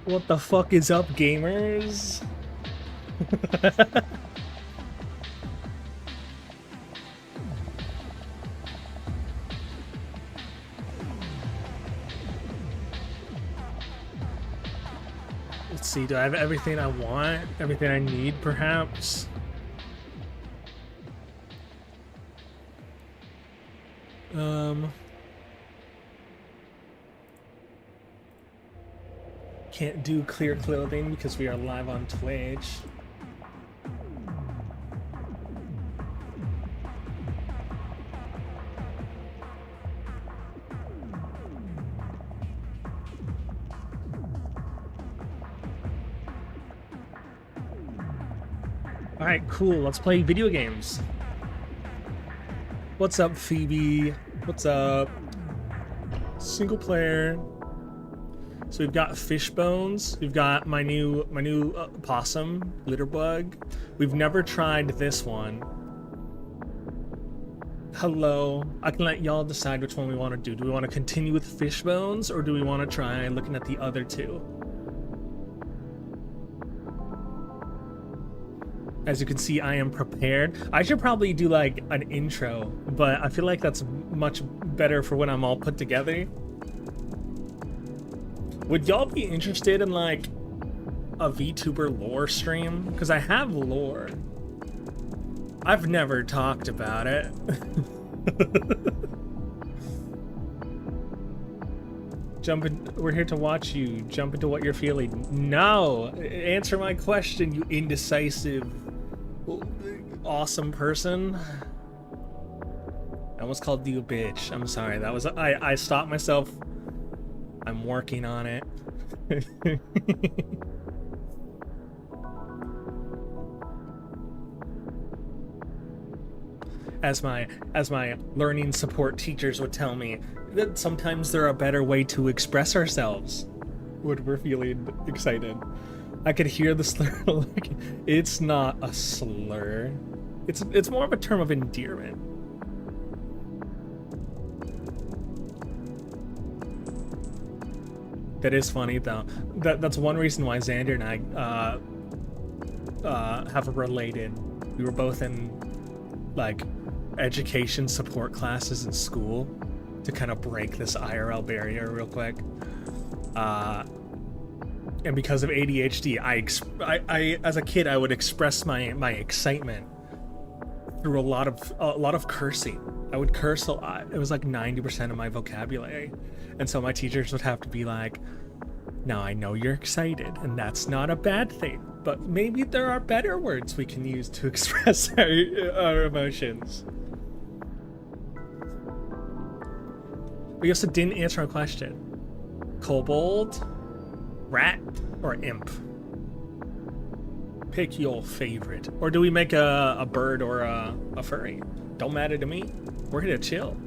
What the fuck is up, gamers? Let's see, do I have everything I want? Everything I need, perhaps? Can't do clear clothing because we are live on Twitch. Alright, cool. Let's play video games. What's up, Phoebe? What's up? Single player. So we've got fish bones. We've got my new possum, litterbug. We've never tried this one. Hello. I can let y'all decide which one we want to do. Do we want to continue with fish bones, or do we want to try looking at the other two? As you can see, I am prepared. I should probably do like an intro, but I feel like that's much better for when I'm all put together. Would y'all be interested in like a VTuber lore stream? Because I have lore. I've never talked about it. We're here to watch you. Jump into what you're feeling. No! Answer my question, you indecisive, awesome person. I almost called you a bitch. I'm sorry. That was I stopped myself. I'm working on it. As my learning support teachers would tell me, that sometimes there are a better way to express ourselves when we're feeling excited. I could hear the slur. Like, it's not a slur. It's more of a term of endearment. That is funny though. That's one reason why Xander and I have related. We were both in like education support classes in school to kind of break this IRL barrier real quick. And because of ADHD, I as a kid I would express my excitement through a lot of cursing. I would curse a lot. It was like 90% of my vocabulary. And so my teachers would have to be like, now I know you're excited, and that's not a bad thing, but maybe there are better words we can use to express our emotions. But you also didn't answer my question. Kobold, rat, or imp? Pick your favorite. Or do we make a bird or a furry? Don't matter to me. We're here to chill.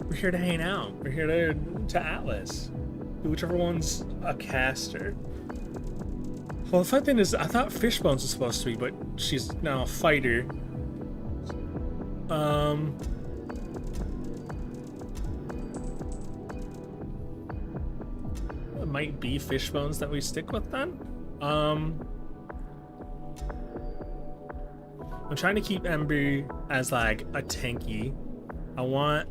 We're here to hang out. We're here to ATLYSS. Whichever one's a caster. Well, the fun thing is, I thought Fishbones was supposed to be, but she's now a fighter. It might be Fishbones that we stick with then. I'm trying to keep Ember as like a tanky. I want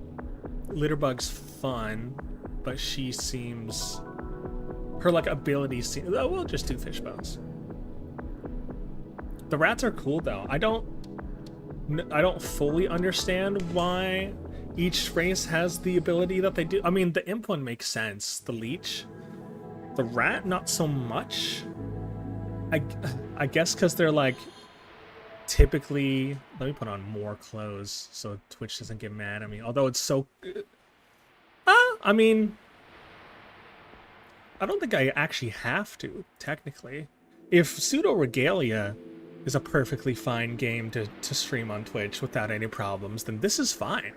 Litterbug's fun, but she seems, her like abilities seem, oh, we'll just do Fishbones. The rats are cool though. I don't fully understand why each race has the ability that they do. I mean, the imp one makes sense, the leech. The rat, not so much. I guess because they're like typically, let me put on more clothes so Twitch doesn't get mad at me. Although it's so, I mean, I don't think I actually have to, technically. If Pseudo Regalia is a perfectly fine game to stream on Twitch without any problems, then this is fine.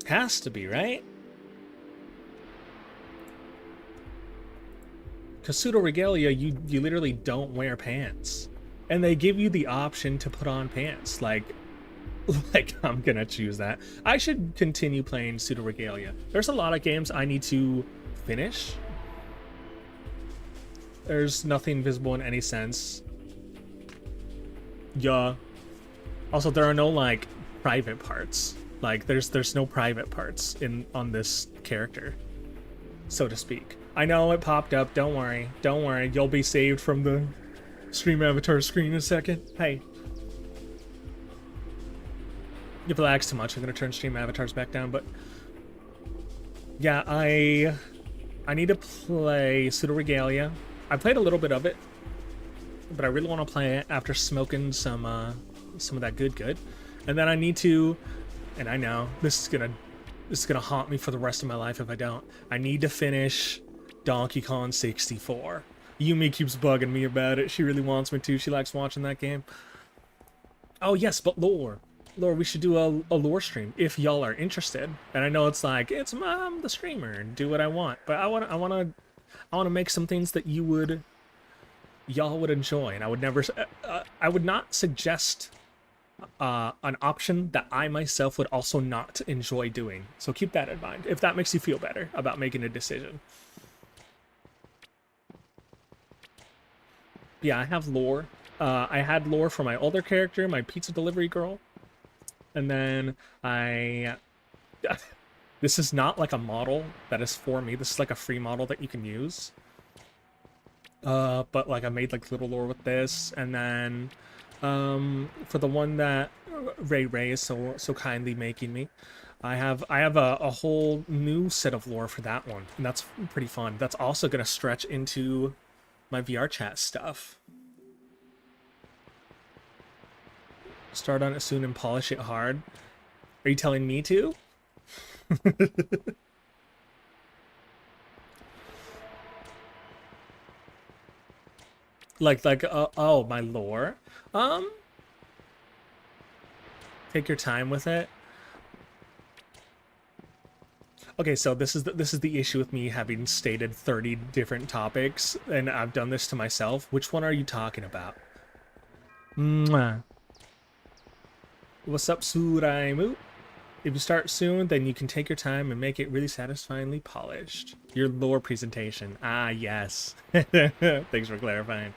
Has to be, right? Because Pseudo Regalia, you literally don't wear pants. And they give you the option to put on pants. Like I'm gonna choose that. I should continue playing Pseudo Regalia. There's a lot of games I need to finish There's nothing visible in any sense. Yeah. Also, there are no like private parts. Like there's no private parts on this character, so to speak. I know it popped up. Don't worry. Don't worry. You'll be saved from the stream avatar screen in a second. Hey. You've relaxed too much. I'm gonna turn stream avatars back down, but yeah, I need to play Pseudo Regalia. I played a little bit of it, but I really want to play it after smoking some of that good. And then I need to, and I know this is gonna haunt me for the rest of my life if I don't. I need to finish Donkey Kong 64. Yumi keeps bugging me about it. She really wants me to. She likes watching that game. Oh yes, but lore, we should do a lore stream if y'all are interested. And I know it's like it's I'm the streamer and do what I want, but I want to make some things that y'all would enjoy, and I would never I would not suggest an option that I myself would also not enjoy doing. So keep that in mind if that makes you feel better about making a decision. Yeah, I have lore. I had lore for my older character, my pizza delivery girl, and then this is not like a model that is for me. This is like a free model that you can use. But like I made like little lore with this, and then for the one that Ray is so kindly making me, I have a whole new set of lore for that one, and that's pretty fun. That's also gonna stretch into my VR chat stuff. Start on it soon and polish it hard. Are you telling me to? Oh, my lore. Take your time with it. Okay, so this is the issue with me having stated 30 different topics, and I've done this to myself. Which one are you talking about? Mwah. What's up, Suraimu? If you start soon, then you can take your time and make it really satisfyingly polished. Your lore presentation. Ah, yes. Thanks for clarifying.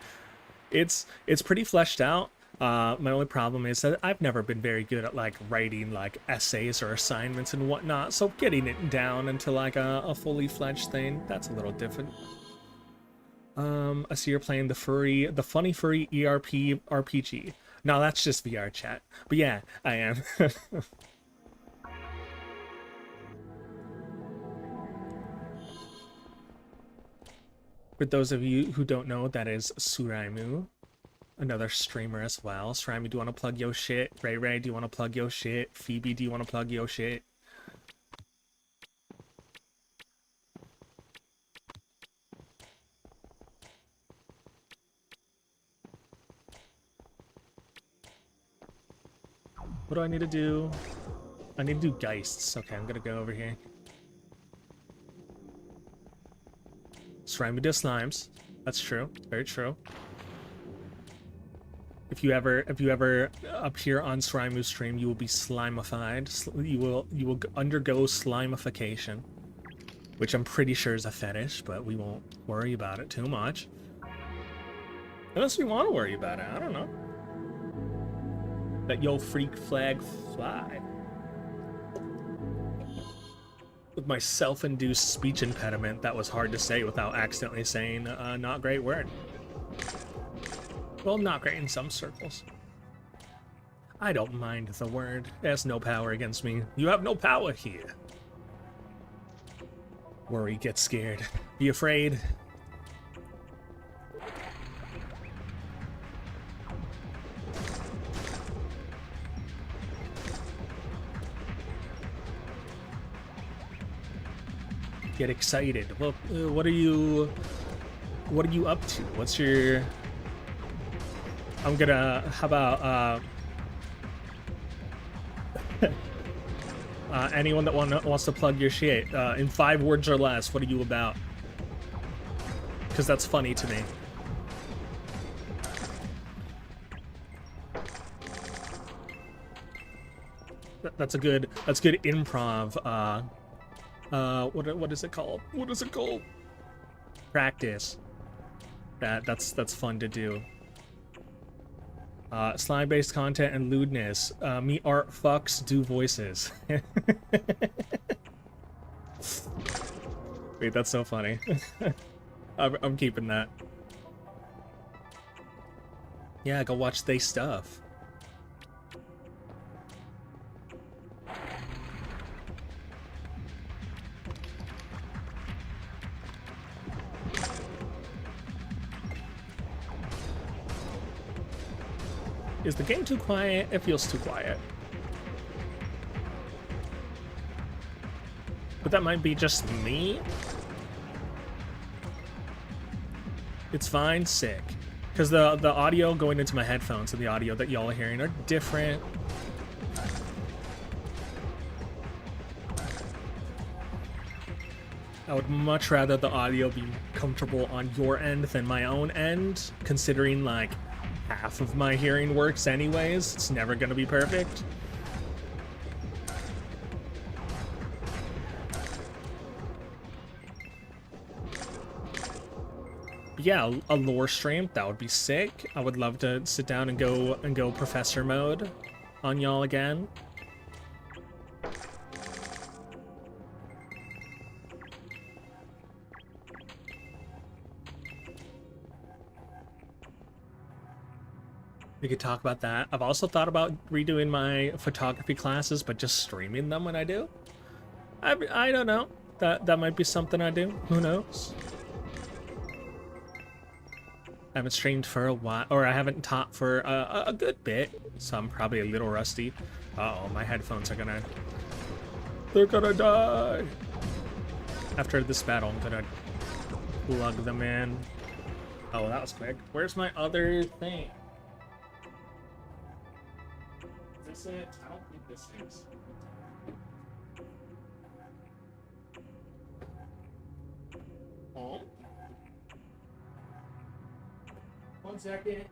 It's pretty fleshed out. My only problem is that I've never been very good at like writing like essays or assignments and whatnot, so getting it down into like a fully fledged thing, that's a little different. I see you're playing the funny furry ERP RPG. No, that's just VR chat. But yeah, I am. For those of you who don't know, that is Suraimu, another streamer as well. Suraimu, do you want to plug your shit? Ray, do you want to plug your shit? Phoebe, do you want to plug your shit? What do I need to do? I need to do Geists. Okay, I'm gonna go over here. Suraimu does slimes. That's true. Very true. If you ever appear on Suraimu's stream, you will be slimified. You will undergo slimification, which I'm pretty sure is a fetish, but we won't worry about it too much. Unless we want to worry about it, I don't know. Let yo freak flag fly. With my self-induced speech impediment, that was hard to say without accidentally saying a not great word. Well, not great in some circles. I don't mind the word. It has no power against me. You have no power here. Worry, get scared. Be afraid. Get excited. Well, what are you up to? What's your... I'm gonna... How about, anyone that wants to plug your shit, in 5 words or less, what are you about? Because that's funny to me. That's good improv, what is it called? What is it called? Practice. That's fun to do. Slime-based content and lewdness. Me art fucks do voices. Wait, that's so funny. I'm keeping that. Yeah, go watch they stuff. Is the game too quiet? It feels too quiet. But that might be just me. It's fine, sick. Because the audio going into my headphones and the audio that y'all are hearing are different. I would much rather the audio be comfortable on your end than my own end, considering like half of my hearing works anyways. It's never gonna be perfect. But yeah, a lore stream, that would be sick. I would love to sit down and go professor mode on y'all again. We could talk about that. I've also thought about redoing my photography classes, but just streaming them when I do. I don't know. That might be something I do. Who knows? I haven't streamed for a while, or I haven't taught for a good bit, so I'm probably a little rusty. Uh-oh, my headphones are gonna... They're gonna die! After this battle, I'm gonna plug them in. Oh, that was quick. Where's my other thing? Is this it? I don't think this is. Oh. 1 second.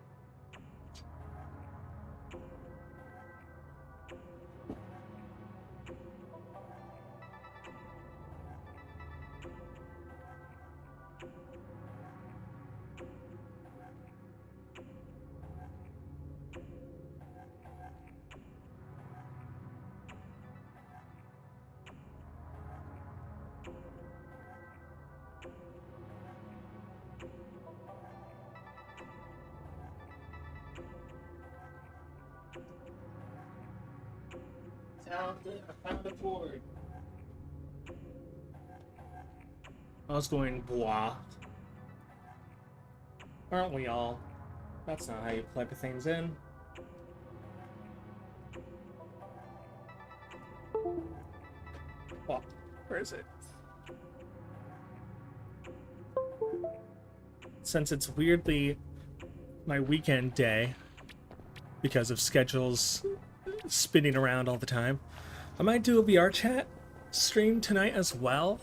I found the cord. I was going blah. Aren't we all? That's not how you plug things in. Oh, where is it? Since it's weirdly my weekend day, because of schedules spinning around all the time, I might do a VR chat stream tonight as well.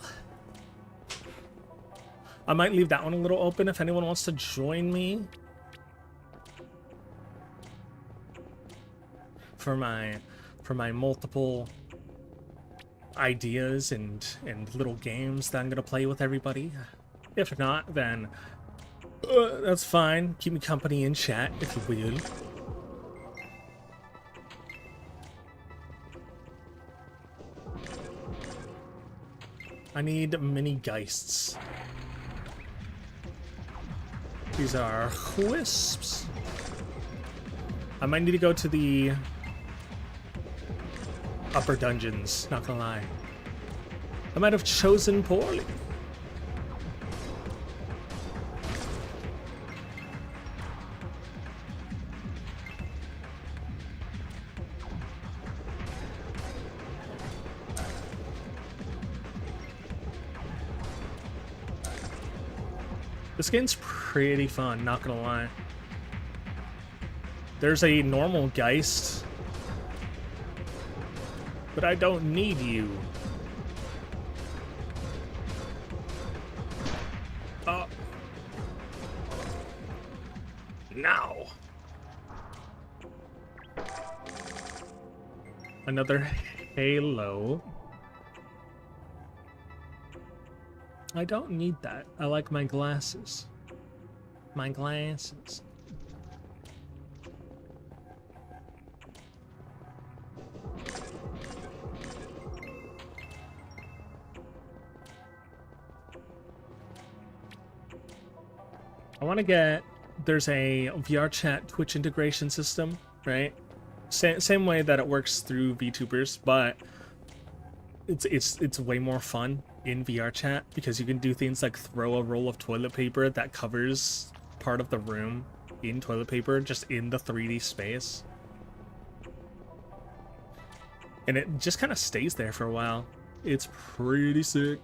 I might leave that one a little open if anyone wants to join me for my multiple ideas and little games that I'm gonna play with everybody. If not, then that's fine. Keep me company in chat if you will. I need mini geists. These are wisps. I might need to go to the upper dungeons, not gonna lie. I might have chosen poorly. This game's pretty fun, not gonna lie. There's a normal Geist, but I don't need you. Now. Another Halo. I don't need that. I like my glasses. My glasses. I want to get, there's a VR chat Twitch integration system, right? Same way that it works through VTubers, but it's way more fun in VR chat because you can do things like throw a roll of toilet paper that covers part of the room in toilet paper just in the 3D space. And it just kind of stays there for a while. It's pretty sick.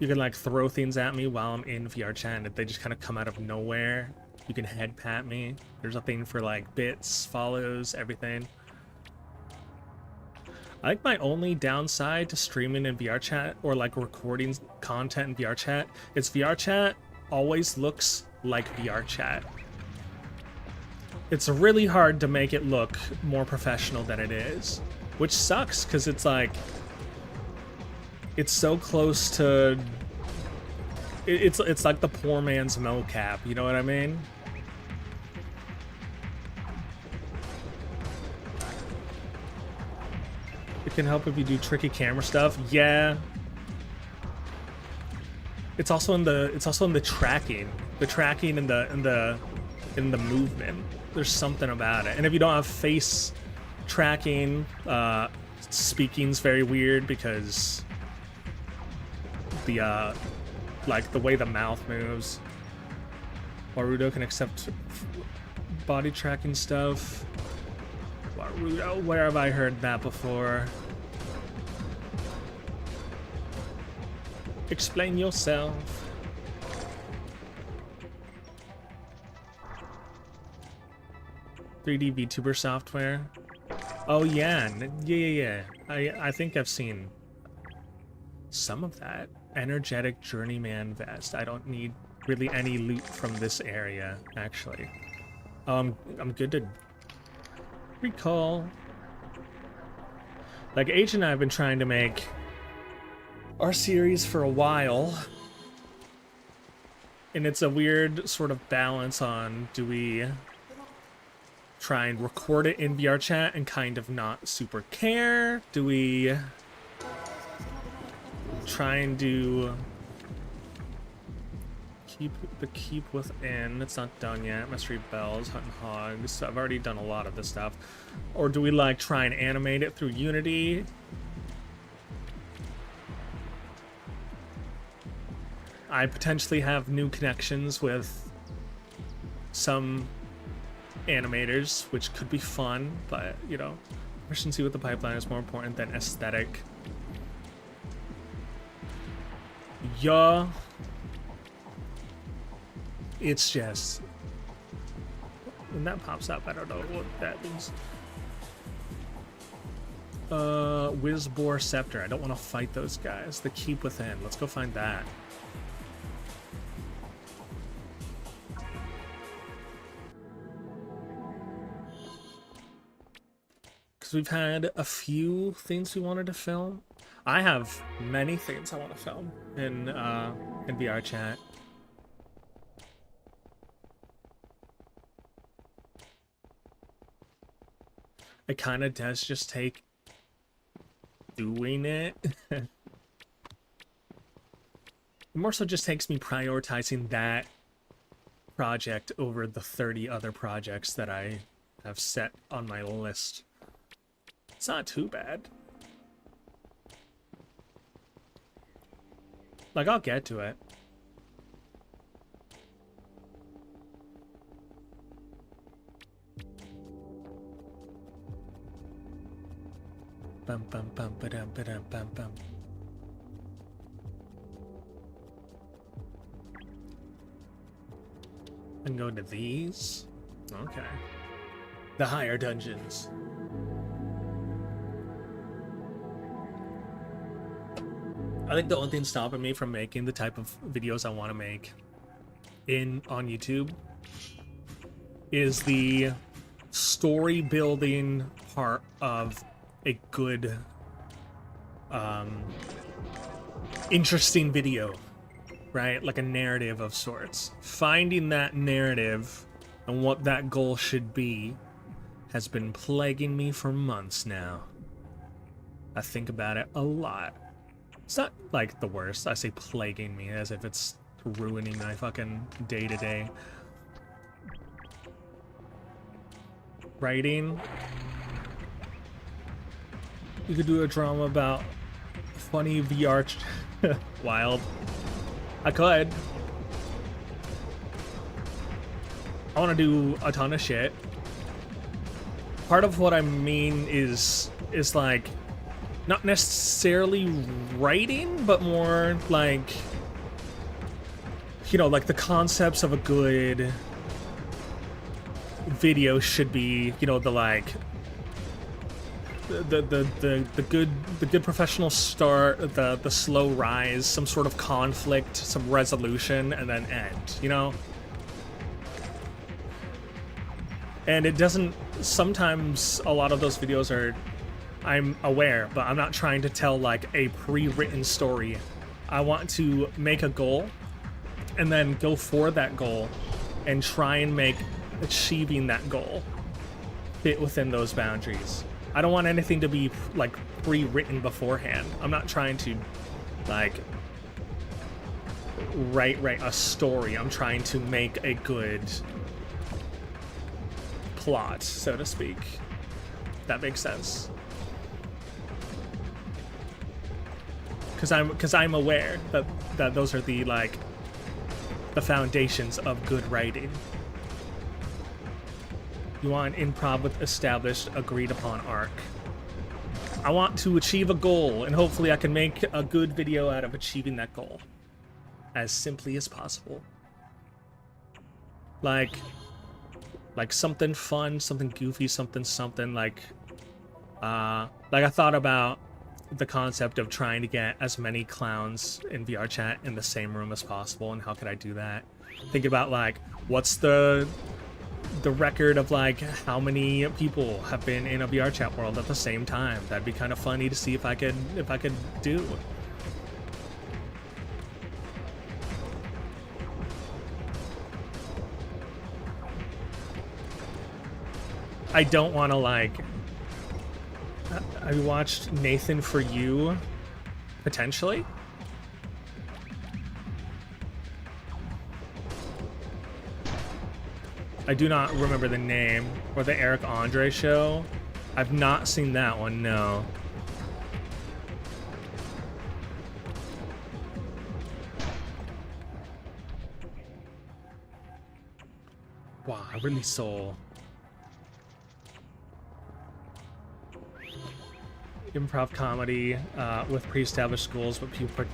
You can like throw things at me while I'm in VR chat and they just kind of come out of nowhere. You can head pat me. There's a thing for like bits, follows, everything. I think my only downside to streaming in VR chat or like recording content in VR chat is VR chat always looks like VR chat. It's really hard to make it look more professional than it is, which sucks because it's like, it's so close to, it's like the poor man's mocap, you know what I mean? It can help if you do tricky camera stuff. Yeah. It's also in the tracking. The tracking and the movement. There's something about it. And if you don't have face tracking, speaking's very weird because the like the way the mouth moves. Weirdo can accept body tracking stuff. Weirdo, where have I heard that before? Explain yourself. .3D VTuber software. Oh yeah, yeah. I think I've seen some of that. Energetic journeyman vest. I don't need really any loot from this area, actually. I'm good to recall. Like H and I have been trying to make our series for a while, and it's a weird sort of balance on, do we try and record it in VR chat and kind of not super care? Do we try and do keep within? It's not done yet. Mystery bells, hunting hogs. I've already done a lot of this stuff. Or do we like try and animate it through Unity? I potentially have new connections with some animators, which could be fun, but you know, efficiency with the pipeline is more important than aesthetic. Yeah. It's just, when that pops up, I don't know what that means. Whizbore Scepter. I don't want to fight those guys. The Keep Within. Let's go find that. Because we've had a few things we wanted to film. I have many things I want to film in VR chat. It kind of does just take doing it. It more so just takes me prioritizing that project over the 30 other projects that I have set on my list. It's not too bad. Like, I'll get to it. Bum bum bum ba-dum ba-dum bum bum. And go to these. Okay. The higher dungeons. I think the only thing stopping me from making the type of videos I want to make on YouTube is the story building part of a good interesting video. right? Like a narrative of sorts. Finding that narrative and what that goal should be has been plaguing me for months now. I think about it a lot. It's not like the worst. I say plaguing me as if it's ruining my fucking day-to-day. Writing. You could do a drama about funny VR. Wild. I could. I want to do a ton of shit. Part of what I mean is like not necessarily writing, but more like, you know, like the concepts of a good video should be, you know, the like the good professional start, the slow rise, some sort of conflict, some resolution, and then end, you know? And it doesn't, sometimes a lot of those videos are, I'm aware, but I'm not trying to tell like a pre-written story. I want to make a goal and then go for that goal and try and make achieving that goal fit within those boundaries. I don't want anything to be like pre-written beforehand. I'm not trying to like write a story. I'm trying to make a good plot, so to speak. That makes sense. Because I'm aware that those are the like the foundations of good writing. You want an improv with established, agreed upon arc. I want to achieve a goal, and hopefully I can make a good video out of achieving that goal as simply as possible. Like something fun, something goofy, something like I thought about the concept of trying to get as many clowns in VR chat in the same room as possible, and how could I do that? Think about like what's the record of like how many people have been in a VR chat world at the same time. That'd be kind of funny to see if I could do. I don't want to like. I watched Nathan For You, potentially. I do not remember the name. Or the Eric Andre show. I've not seen that one, no. Wow, I really soul. Improv comedy with pre-established goals, but people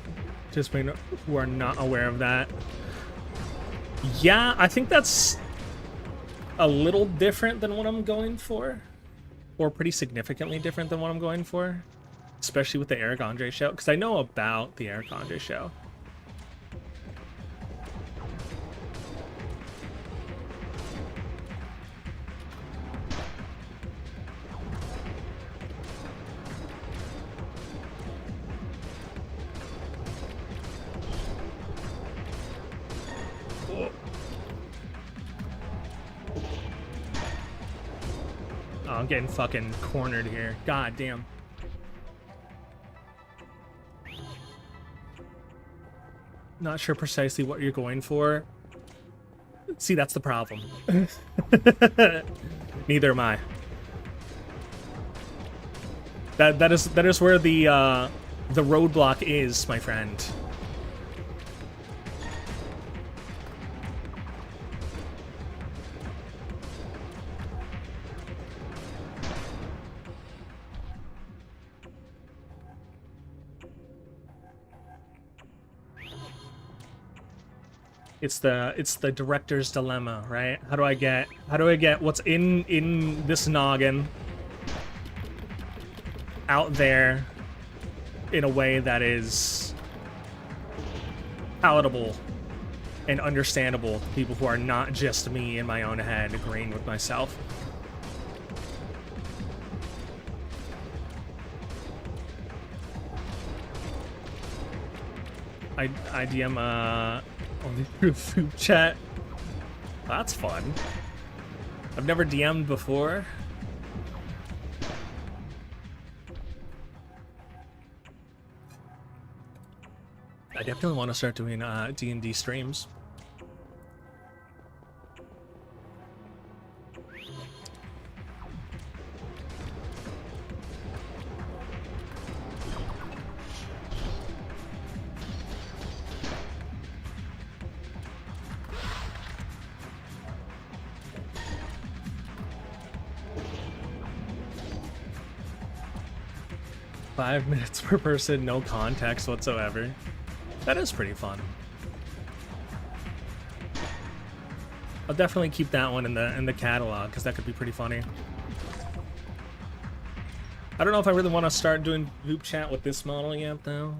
participate who are not aware of that. Yeah, I think that's a little different than what I'm going for, or pretty significantly different than what I'm going for, especially with the Eric Andre show, because I know about the Eric Andre show. I'm getting fucking cornered here. God damn. Not sure precisely what you're going for. See, that's the problem. Neither am I. That is where the roadblock is, my friend. It's the director's dilemma, right? How do I get what's in this noggin out there in a way that is palatable and understandable to people who are not just me in my own head agreeing with myself. I DM only through food chat. That's fun. I've never DM'd before. I definitely want to start doing D&D streams. Five minutes per person, no context whatsoever. That is pretty fun. I'll definitely keep that one in the catalog because that could be pretty funny. I don't know if I really want to start doing group chat with this model yet, though.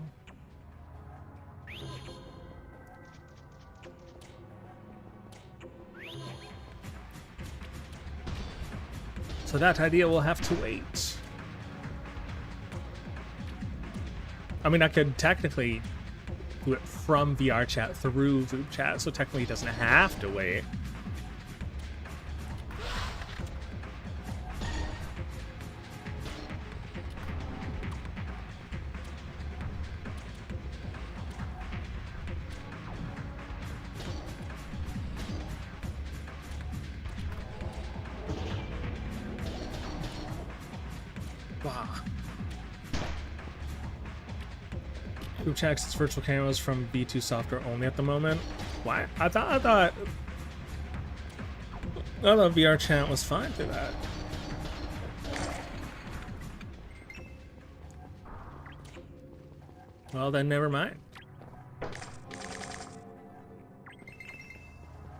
So that idea will have to wait. I mean, I could technically do it from VR chat through group chat, so technically it doesn't have to wait. Wow. Group checks its virtual cameras from V2 software only at the moment. Why? I thought VR chat was fine through that. Well, then never mind.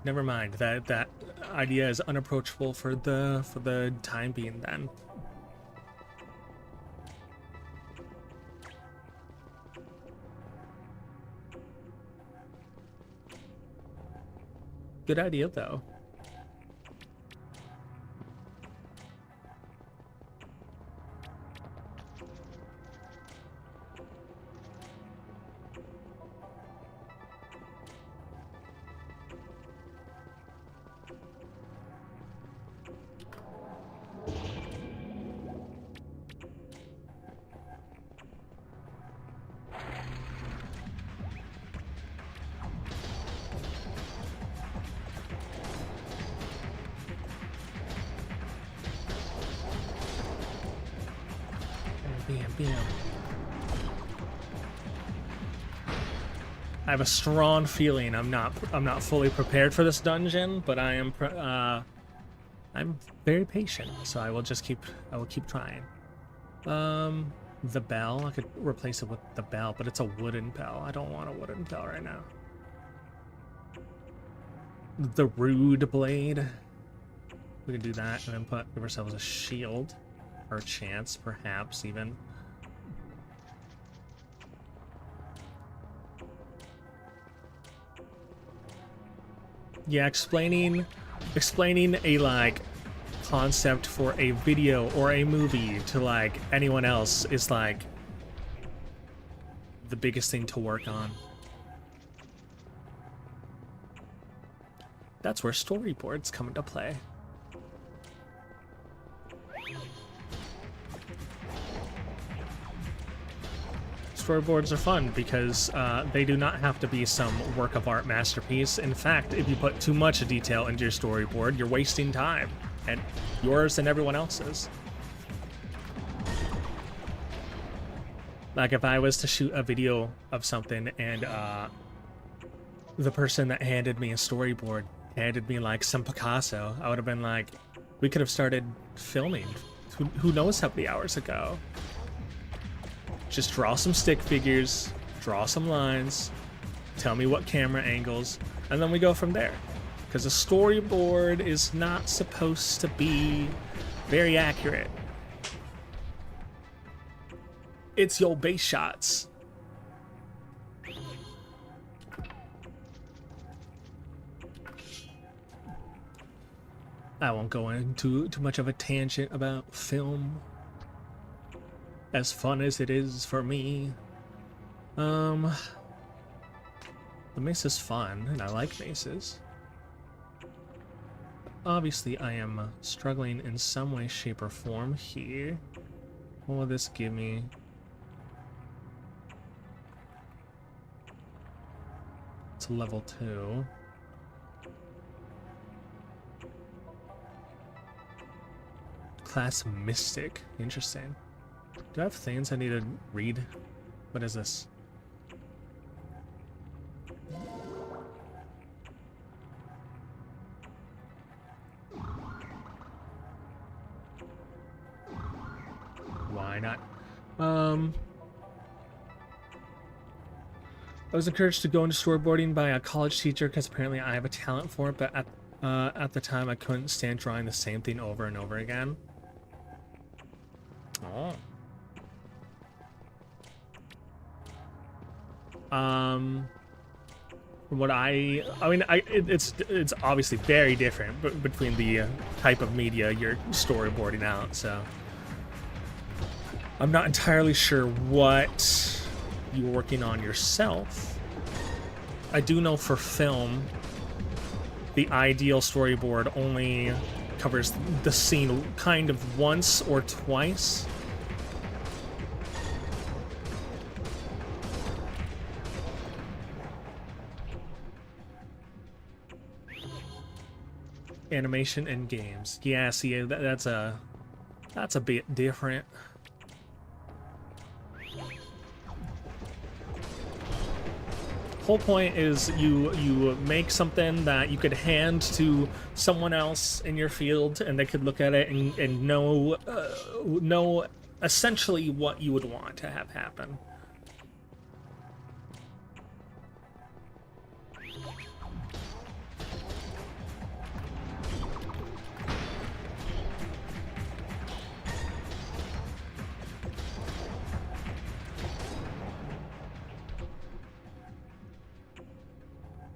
Never mind. That idea is unapproachable for the time being then. Good idea, though. I have a strong feeling I'm not fully prepared for this dungeon, but I am I'm very patient, so I will keep trying. The bell, I could replace it with the bell, but it's a wooden bell. I don't want a wooden bell right now. The rude blade. We can do that and then give ourselves a shield. Or a chance, perhaps, even. Yeah, explaining a, like, concept for a video or a movie to, like, anyone else is, like, the biggest thing to work on. That's where storyboards come into play. Storyboards are fun because they do not have to be some work of art masterpiece. In fact, if you put too much detail into your storyboard, you're wasting time, and yours and everyone else's. Like if I was to shoot a video of something and the person that handed me a storyboard handed me like some Picasso, I would have been like, we could have started filming who knows how many hours ago. Just draw some stick figures, draw some lines, tell me what camera angles, and then we go from there. Because a storyboard is not supposed to be very accurate. It's your base shots. I won't go into too much of a tangent about film. As fun as it is for me. The mace is fun, and I like maces. Obviously, I am struggling in some way, shape, or form here. What will this give me? It's a level 2. Class Mystic. Interesting. Do I have things I need to read? What is this? Why not? I was encouraged to go into storyboarding by a college teacher because apparently I have a talent for it, but at the time I couldn't stand drawing the same thing over and over again. Oh. From what it's obviously very different between the type of media you're storyboarding out, so I'm not entirely sure what you're working on yourself. I do know for film, the ideal storyboard only covers the scene kind of once or twice. Animation and games. Yeah, see, that's a bit different. Whole point is you make something that you could hand to someone else in your field, and they could look at it and know essentially what you would want to have happen.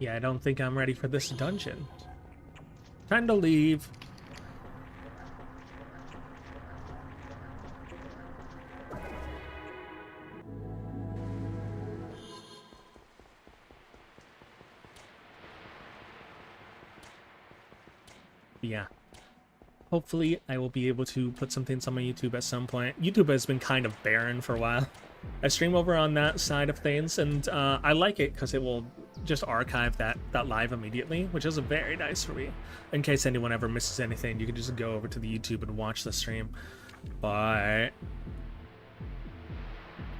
Yeah, I don't think I'm ready for this dungeon. Time to leave. Yeah. Hopefully, I will be able to put some things on my YouTube at some point. YouTube has been kind of barren for a while. I stream over on that side of things, and I like it because it will just archive that live immediately, which is very nice for me. In case anyone ever misses anything, you can just go over to the YouTube and watch the stream. But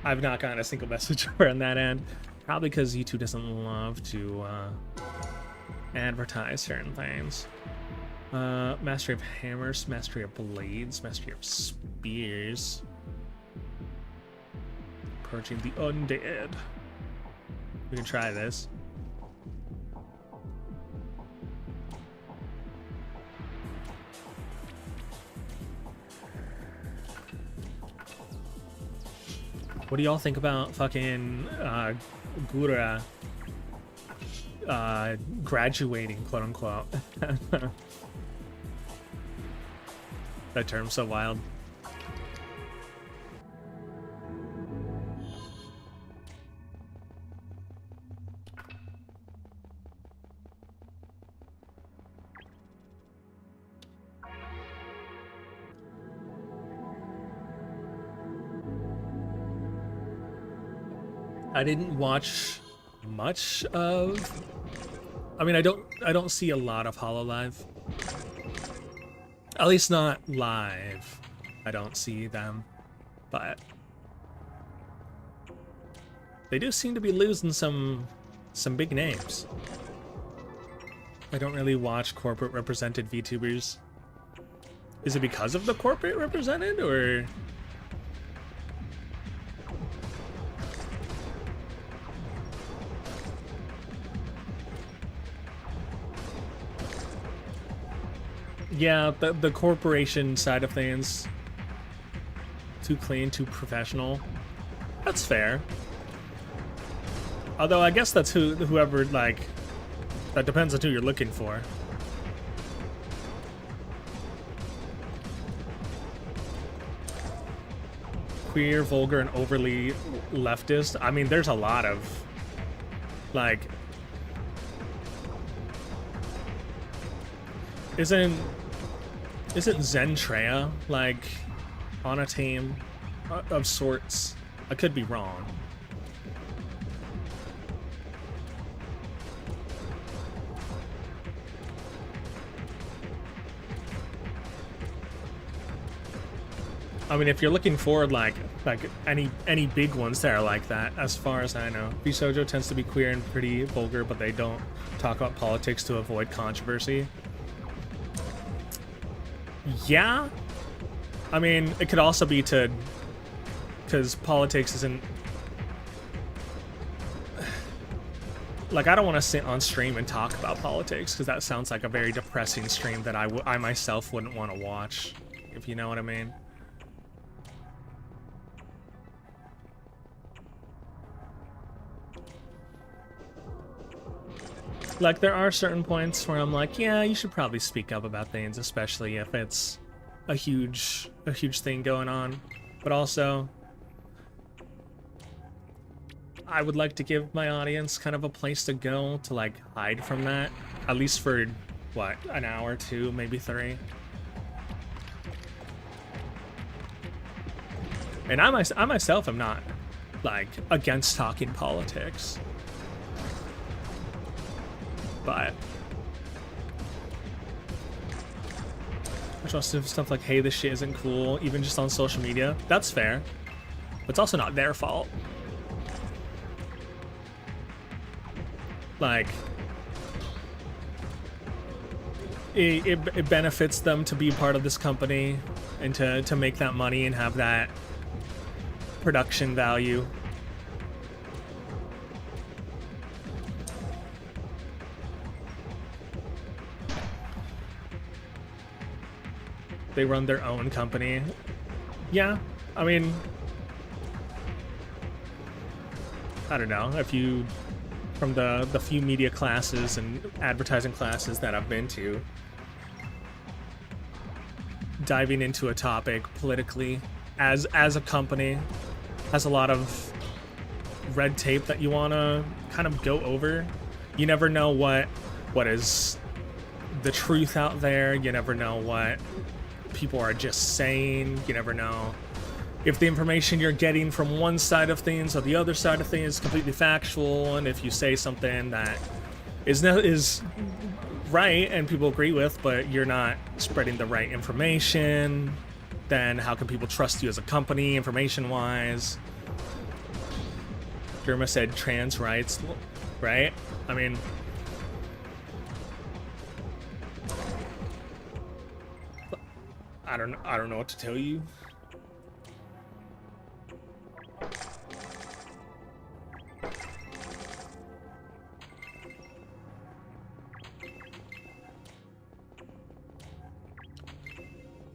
I've not gotten a single message over on that end, probably because YouTube doesn't love to advertise certain things. Mastery of hammers, mastery of blades, mastery of spears. Purging the undead. We can try this. What do y'all think about fucking Gura graduating, quote unquote? That term's so wild. I didn't watch much of. I mean, I don't see a lot of HoloLive. At least not live. I don't see them, but they do seem to be losing some big names. I don't really watch corporate represented VTubers. Is it because of the corporate represented, or? Yeah, the corporation side of things. Too clean, too professional. That's fair. Although I guess that's whoever, like, that depends on who you're looking for. Queer, vulgar, and overly leftist. I mean, there's a lot of, like, Isn't Zentrea like on a team of sorts? I could be wrong. I mean, if you're looking forward, like any big ones that are like that, as far as I know, Vshoujo tends to be queer and pretty vulgar, but they don't talk about politics to avoid controversy. Yeah, I mean, it could also be because politics isn't like, I don't want to sit on stream and talk about politics because that sounds like a very depressing stream that I myself wouldn't want to watch, if you know what I mean. Like, there are certain points where I'm like, yeah, you should probably speak up about things, especially if it's a huge thing going on. But also, I would like to give my audience kind of a place to go to, like, hide from that. At least for, what, an hour, 2, maybe 3. And I myself am not, like, against talking politics. But stuff like, hey, this shit isn't cool, even just on social media, that's fair. But it's also not their fault. Like, it benefits them to be part of this company and to make that money and have that production value. They run their own company. Yeah, I mean, I don't know, if you, from the few media classes and advertising classes that I've been to, diving into a topic politically as a company has a lot of red tape that you want to kind of go over. You never know what is the truth out there. You never know what people are just saying. You never know if the information you're getting from one side of things or the other side of things is completely factual, and if you say something that is right and people agree with, but you're not spreading the right information, then how can people trust you as a company information-wise? Germa said trans rights, right? I mean, I don't know what to tell you.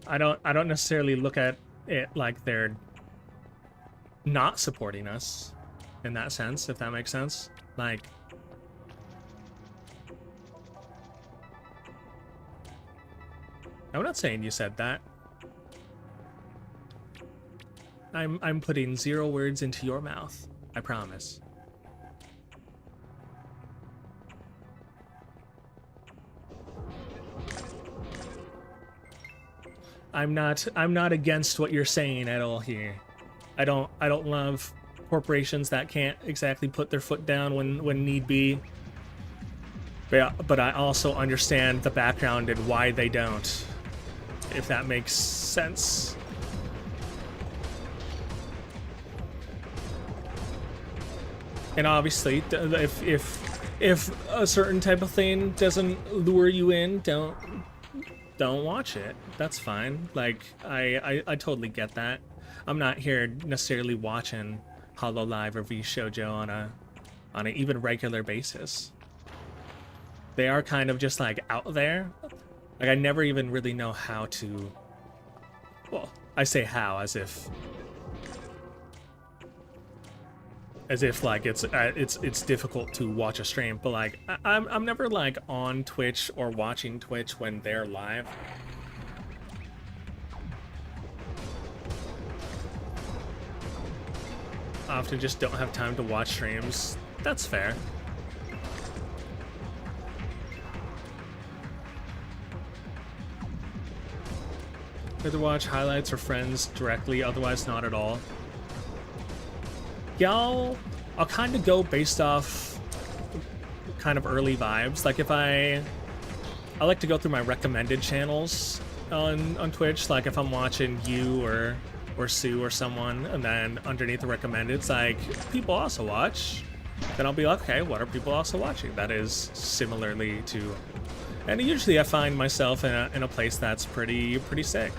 I don't necessarily look at it like they're not supporting us in that sense, if that makes sense. Like, I'm not saying you said that. I'm putting 0 words into your mouth. I promise. I'm not against what you're saying at all here. I don't love corporations that can't exactly put their foot down when need be. But I also understand the background and why they don't, if that makes sense. And obviously, if a certain type of thing doesn't lure you in, don't watch it. That's fine. Like, I totally get that. I'm not here necessarily watching HoloLive or vShoujo on an even regular basis. They are kind of just like out there. Like, I never even really know how to, well, I say how as if like it's difficult to watch a stream, but like I'm never like on Twitch or watching Twitch when they're live. I often just don't have time to watch streams. That's fair. Either watch highlights or friends directly, otherwise not at all. Yeah, I'll kind of go based off kind of early vibes. Like if I like to go through my recommended channels on Twitch. Like if I'm watching you or Sue or someone, and then underneath the recommended, it's like people also watch. Then I'll be like, okay, what are people also watching? That is similarly to, and usually I find myself in a place that's pretty sick.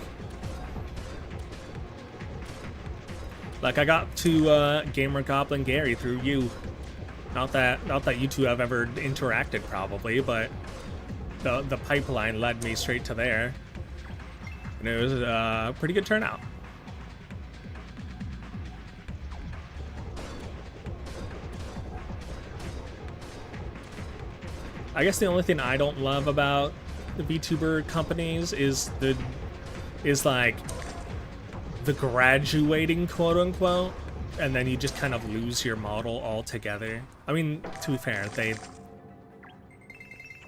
Like I got to Gamer Goblin Gary through you. Not that you two have ever interacted probably, but the pipeline led me straight to there, and it was a pretty good turnout. I guess the only thing I don't love about the VTuber companies is like the graduating, quote unquote, and then you just kind of lose your model altogether. I mean, to be fair,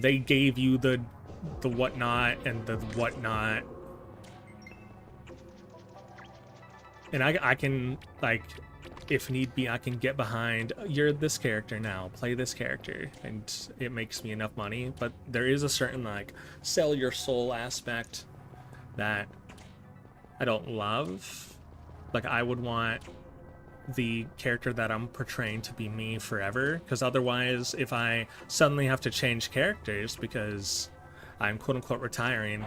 they gave you the whatnot and the whatnot, and I can, like, if need be, I can get behind, you're this character now, play this character, and it makes me enough money. But there is a certain, like, sell your soul aspect that I don't love. Like, I would want the character that I'm portraying to be me forever, because otherwise, if I suddenly have to change characters because I'm quote-unquote retiring,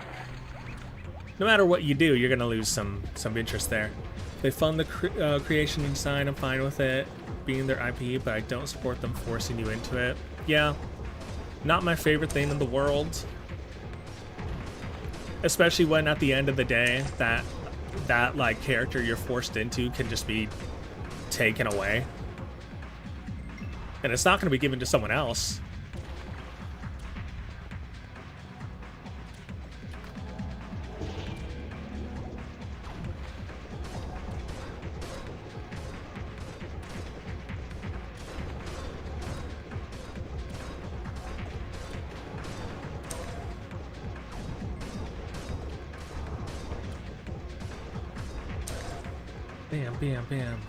no matter what you do, you're gonna lose some interest there. They fund the creation and design, I'm fine with it being their IP, but I don't support them forcing you into it. Yeah, not my favorite thing in the world. Especially when at the end of the day, that like character you're forced into can just be taken away. And it's not going to be given to someone else. Bam, bam, bam.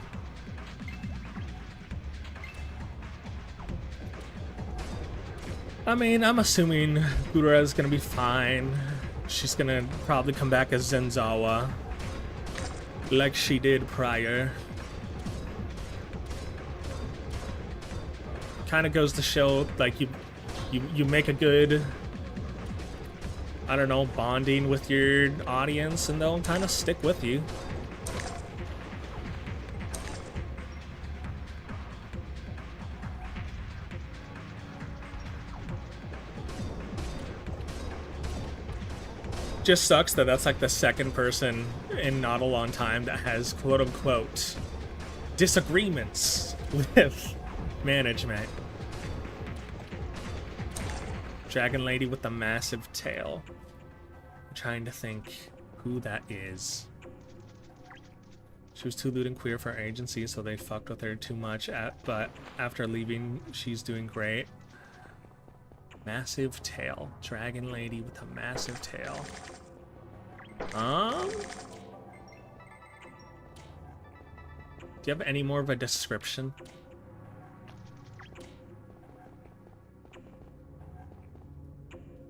I mean, I'm assuming Gura's gonna be fine. She's gonna probably come back as Zenzawa, like she did prior. Kind of goes to show, like, you make a good, I don't know, bonding with your audience, and they'll kind of stick with you. Just sucks that that's like the second person in not a long time that has quote unquote disagreements with management. Dragon lady with the massive tail. I'm trying to think who that is. She was too lewd and queer for our agency, so they fucked with her too much, but after leaving, she's doing great. Massive tail. Dragon lady with a massive tail. Do you have any more of a description?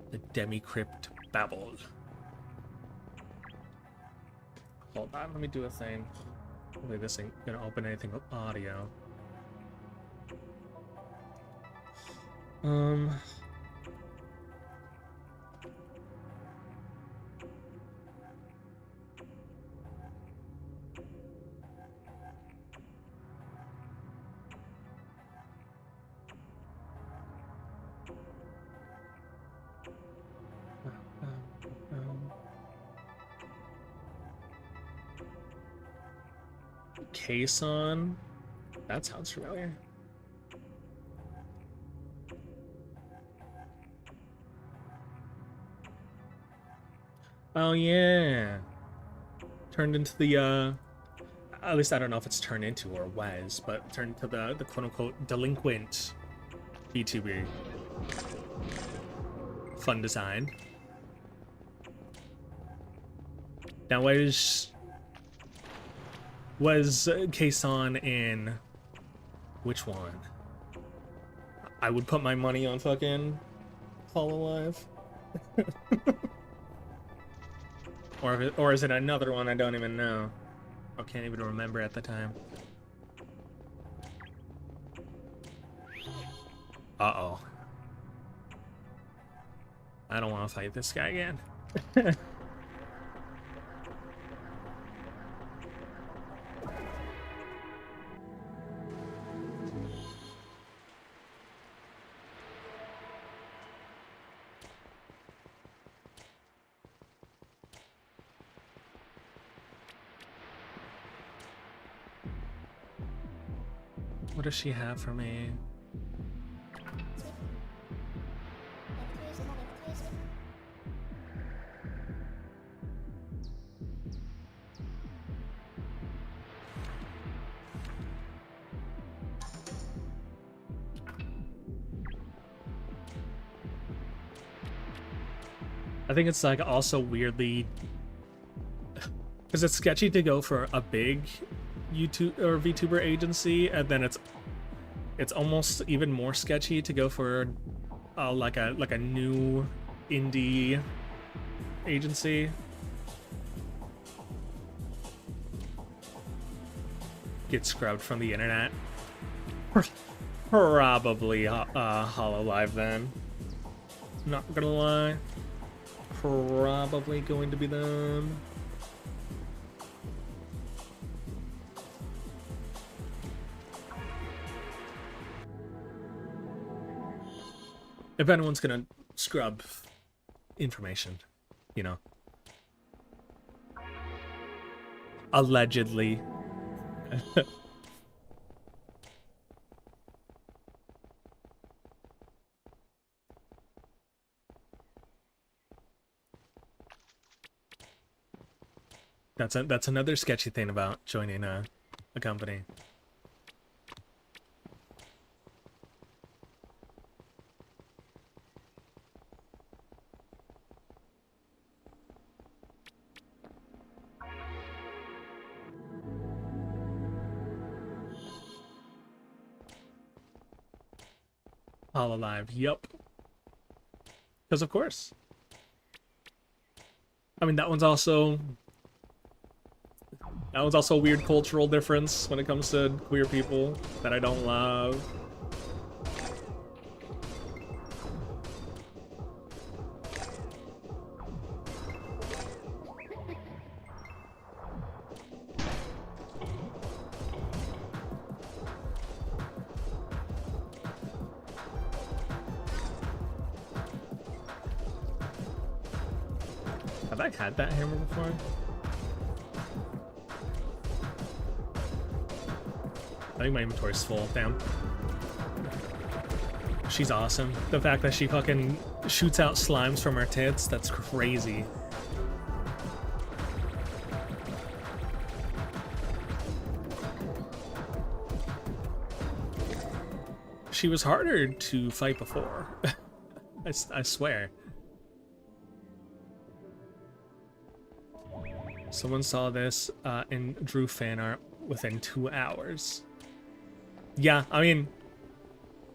The Demi-Crypt Babble. Hold on, let me do a thing. Hopefully this ain't gonna open anything with audio. Kason? That sounds familiar. Oh yeah. Turned into the at least I don't know if it's turned into or was, but turned into the quote unquote delinquent VTuber. Fun design. Now, was Kason in which one? I would put my money on fucking Hololive. Or is it another one I don't even know? I can't even remember at the time. Uh-oh. I don't want to fight this guy again. What does she have for me? I think it's like also weirdly, because it's sketchy to go for a big YouTube or VTuber agency, and then it's almost even more sketchy to go for like a new indie agency. Get scrubbed from the internet. Probably Hololive then. Not gonna lie. Probably going to be them. If anyone's gonna scrub information, you know. Allegedly. That's another sketchy thing about joining a company. Hololive, yup. Because of course. I mean, that one's also a weird cultural difference when it comes to queer people that I don't love. Have I had that hammer before? I think my inventory's full. Damn. She's awesome. The fact that she fucking shoots out slimes from her tits, that's crazy. She was harder to fight before. I swear. Someone saw this and drew fan art within 2 hours. Yeah, I mean,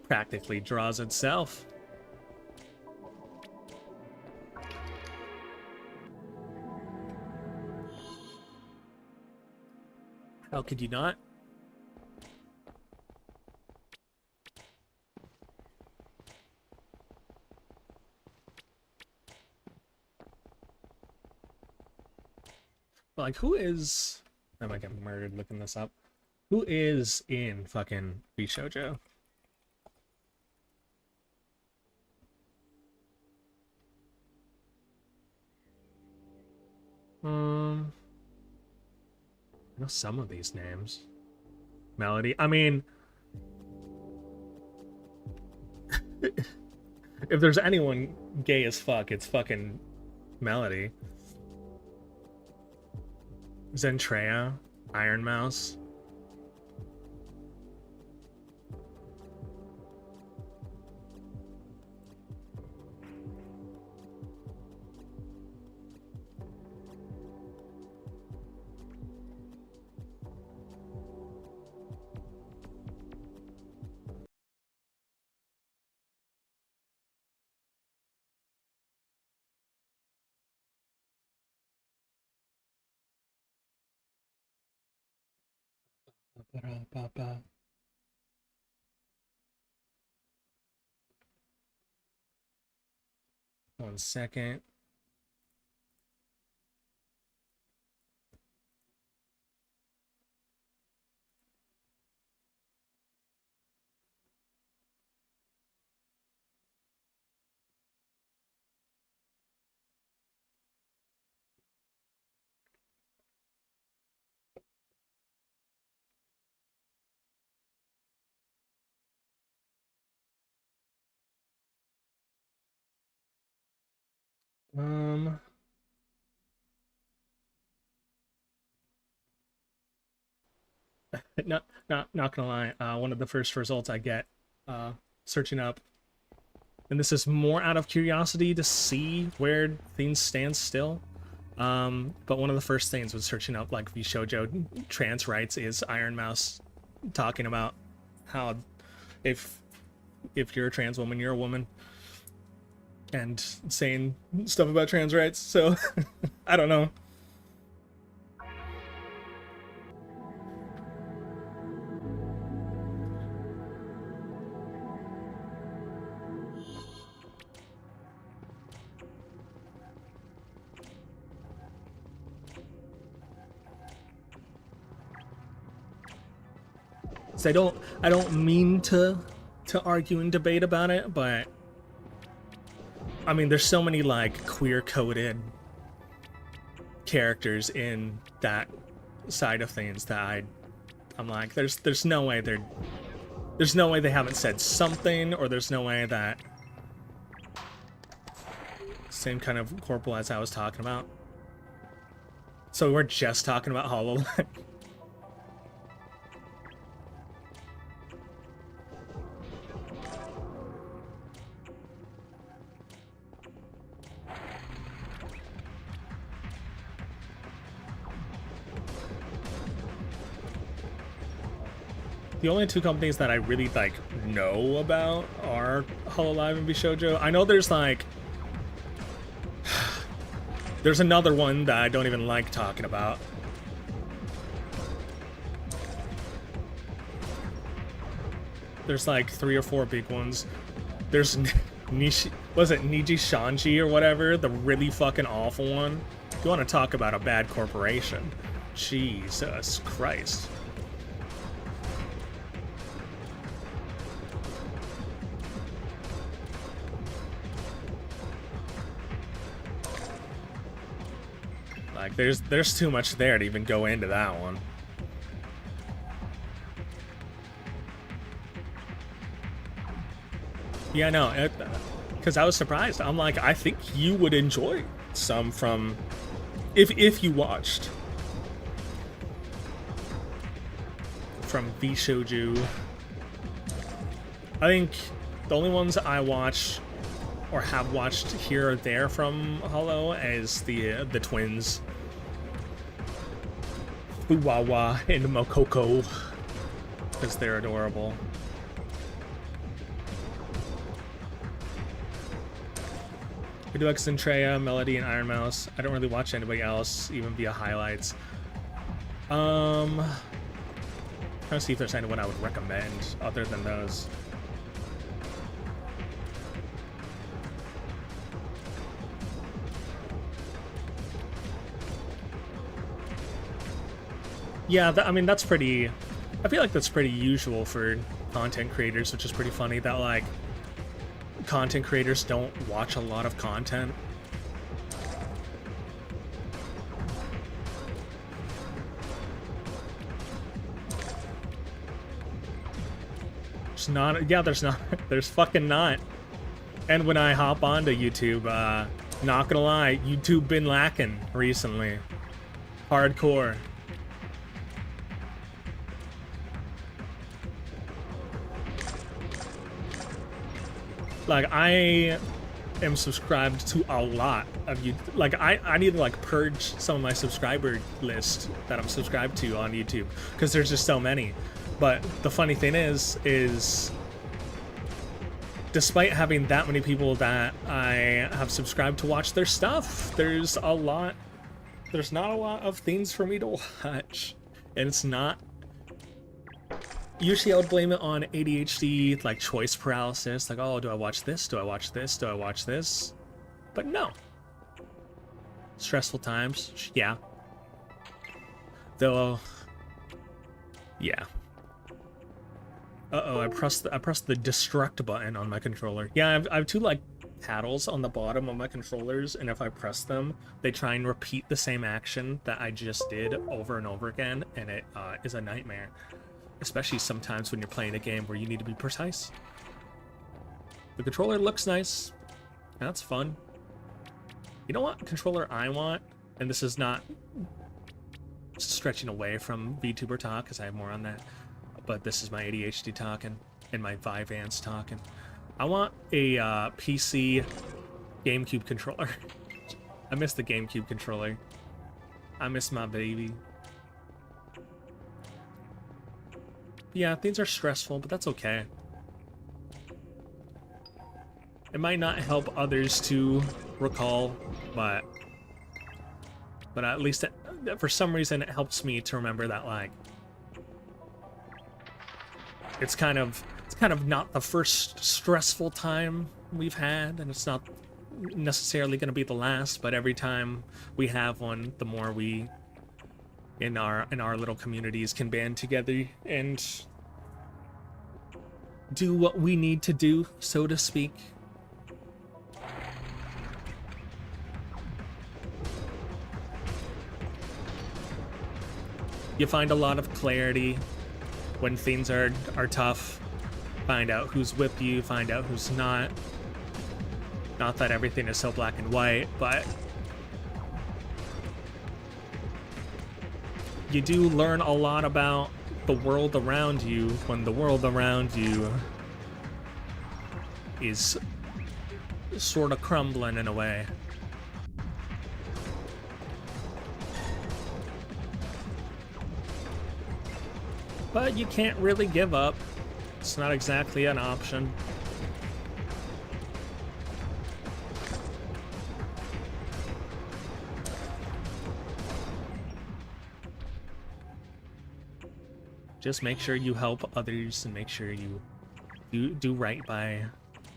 practically draws itself. How could you not? Like, who is... I might get murdered looking this up. Who is in fucking Bishoujo? I know some of these names. Melody. I mean... if there's anyone gay as fuck, it's fucking Melody. Zentrea, Iron Mouse. Ba-da-ba-ba. 1 second. Um, not gonna lie. One of the first results I get, searching up, and this is more out of curiosity to see where things stand still. But one of the first things was searching up like vshoujo trans rights is Iron Mouse talking about how if you're a trans woman, you're a woman, and saying stuff about trans rights. So I don't know. So I don't mean to argue and debate about it, but I mean there's so many like queer coded characters in that side of things that I'm like there's no way they haven't said something, or there's no way that same kind of corporal as I was talking about. So we're just talking about HoloLens. The only two companies that I really like know about are Hololive and vshoujo. I know there's like there's another one that I don't even like talking about. There's like 3 or 4 big ones. There's Nishi, was it Niji Shanji or whatever, the really fucking awful one. You want to talk about a bad corporation? Jesus Christ. Like, there's too much there to even go into that one. Yeah, no, because I was surprised. I'm like, I think you would enjoy some from if you watched from vshoujo. I think the only ones I watch or have watched here or there from Holo is the twins, Fuwawa and Mokoko, because they're adorable. I do Xentrea, Melody, and Iron Mouse. I don't really watch anybody else, even via highlights. Trying to see if there's anyone I would recommend other than those. Yeah, I mean, that's pretty... I feel like that's pretty usual for content creators, which is pretty funny that, like, content creators don't watch a lot of content. There's not... Yeah, there's not. There's fucking not. And when I hop onto YouTube, not gonna lie, YouTube been lacking recently. Hardcore. Like, I am subscribed to a lot of you. Like, I need to like purge some of my subscriber list that I'm subscribed to on YouTube, because there's just so many. But the funny thing is despite having that many people that I have subscribed to watch their stuff, there's not a lot of things for me to watch. And it's not Usually I would blame it on ADHD, like choice paralysis, like, oh, do I watch this? Do I watch this? Do I watch this? But no. Stressful times, yeah. Though, yeah. Uh-oh, I pressed the destruct button on my controller. Yeah, I have two, like, paddles on the bottom of my controllers, and if I press them, they try and repeat the same action that I just did over and over again, and it is a nightmare. Especially sometimes when you're playing a game where you need to be precise. The controller looks nice. That's fun. You know what controller I want? And this is not stretching away from VTuber talk, because I have more on that. But this is my ADHD talking and my Vyvanse talking. I want a PC GameCube controller. I miss the GameCube controller. I miss my baby. Yeah, things are stressful, but that's okay. It might not help others to recall, but at least for some reason it helps me to remember that, like, it's kind of not the first stressful time we've had, and it's not necessarily going to be the last, but every time we have one, the more we in our little communities can band together and do what we need to do, so to speak. You find a lot of clarity when things are tough. Find out who's with you, find out who's not. Not that everything is so black and white, but you do learn a lot about the world around you when the world around you is sort of crumbling in a way. But you can't really give up. It's not exactly an option. Just make sure you help others and make sure you do right by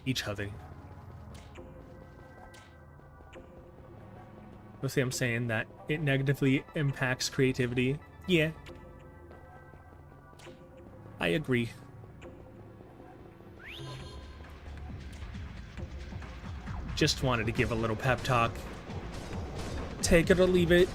each other. Mostly I'm saying that it negatively impacts creativity. Yeah. I agree. Just wanted to give a little pep talk. Take it or leave it.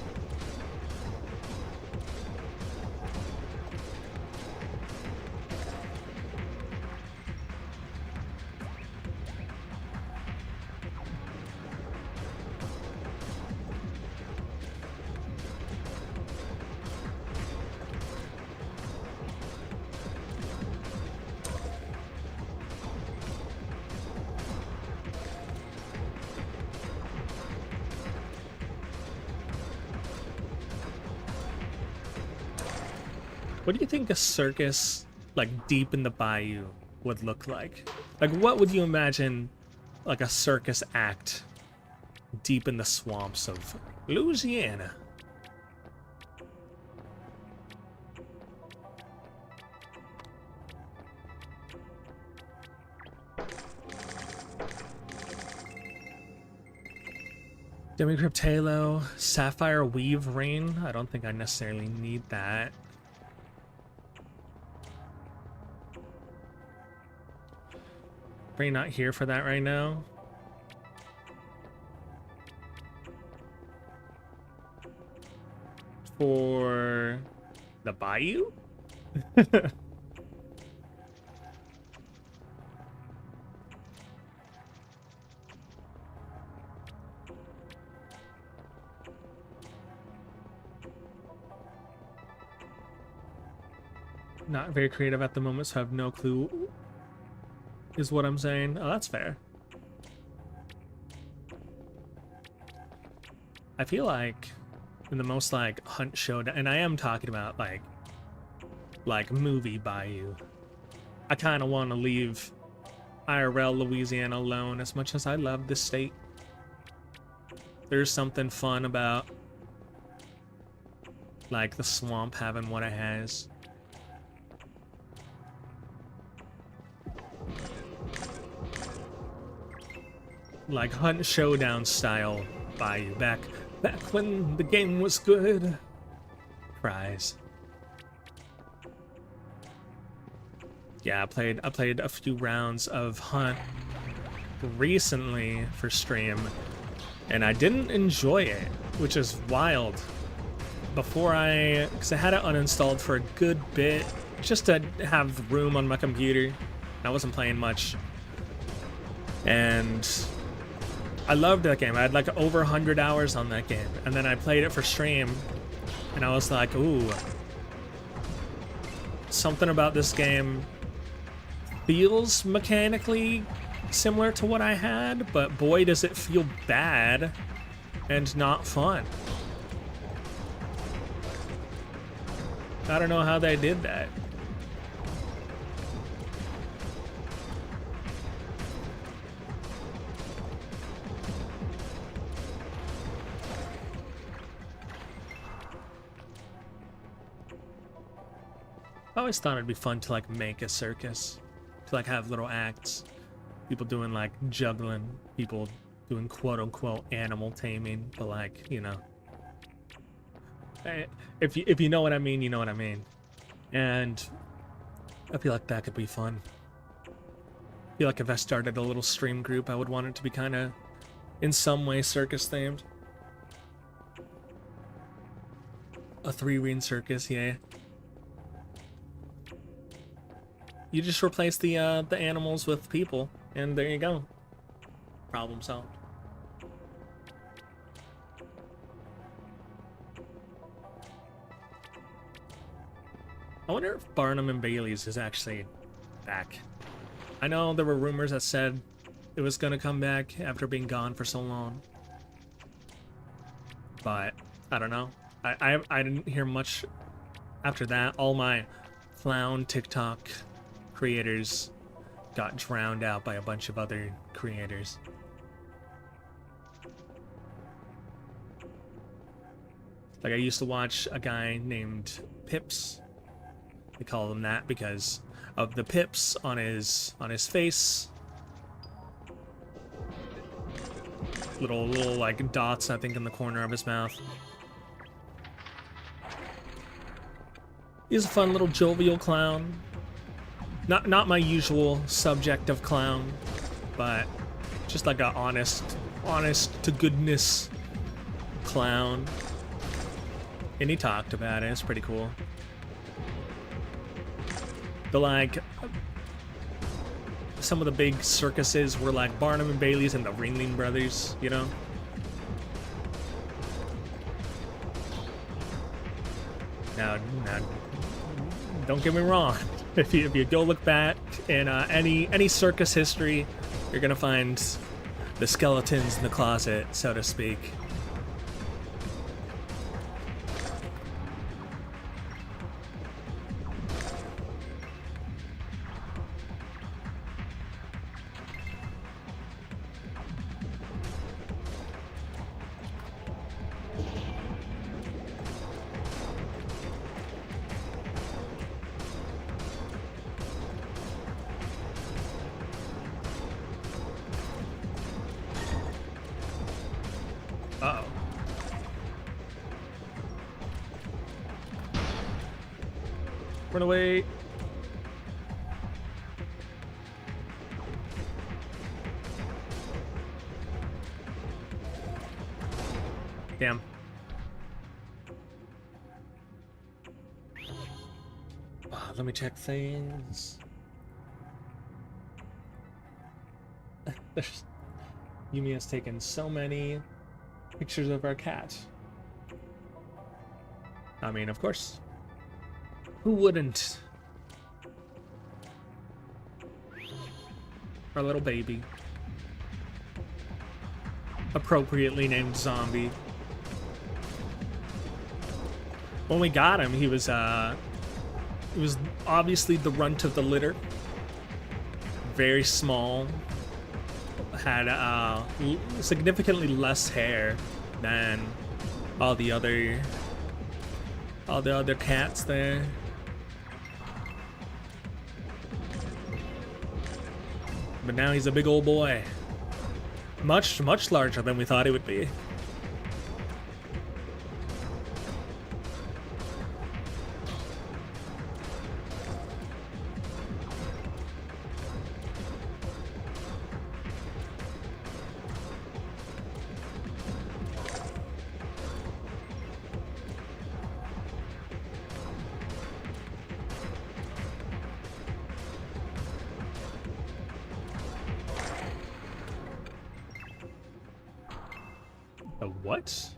What do you think a circus, like, deep in the bayou would look like? Like, what would you imagine, like, a circus act deep in the swamps of Louisiana? Demicrypt Halo, Sapphire Weave Rain. I don't think I necessarily need that. Are you not here for that right now? For the bayou? Not very creative at the moment, so I have no clue. Is what I'm saying. Oh, that's fair. I feel like in the most, like, hunt showdown, and I am talking about like movie bayou. I kind of want to leave IRL Louisiana alone as much as I love this state. There's something fun about, like, the swamp having what it has. like Hunt Showdown style by you. Back when the game was good. Cries. Yeah, I played a few rounds of Hunt recently for stream, and I didn't enjoy it, which is wild. Because I had it uninstalled for a good bit, just to have room on my computer. I wasn't playing much, and I loved that game. I had like over 100 hours on that game, and then I played it for stream, and I was like, ooh, something about this game feels mechanically similar to what I had, but boy does it feel bad and not fun. I don't know how they did that. I always thought it'd be fun to like make a circus, to like have little acts, people doing like juggling, people doing quote-unquote animal taming, but like, you know, if you know what I mean, you know what I mean. And I feel like that could be fun. I feel like if I started a little stream group, I would want it to be kind of in some way circus themed. A 3-ring circus, yeah. You just replace the animals with people, and there you go. Problem solved. I wonder if Barnum and Bailey's is actually back. I know there were rumors that said it was gonna come back after being gone for so long, but I don't know. I didn't hear much after that. All my clown TikTok creators got drowned out by a bunch of other creators. Like I used to watch a guy named Pips. They call him that because of the pips on his face. Little like dots, I think, in the corner of his mouth. He's a fun little jovial clown. Not my usual subject of clown, but just like a honest to goodness clown. And he talked about it. It's pretty cool. The like, some of the big circuses were like Barnum and Bailey's and the Ringling Brothers, you know? Now, don't get me wrong. If you go look back in any circus history, you're gonna find the skeletons in the closet, so to speak. Uh-oh. Run away. Damn. Let me check things. Yumi has taken so many pictures of our cat. I mean, of course. Who wouldn't? Our little baby. Appropriately named Zombie. When we got him, he was obviously the runt of the litter. Very small. Had significantly less hair than all the other cats there. But now he's a big old boy. Much larger than we thought it would be. The what?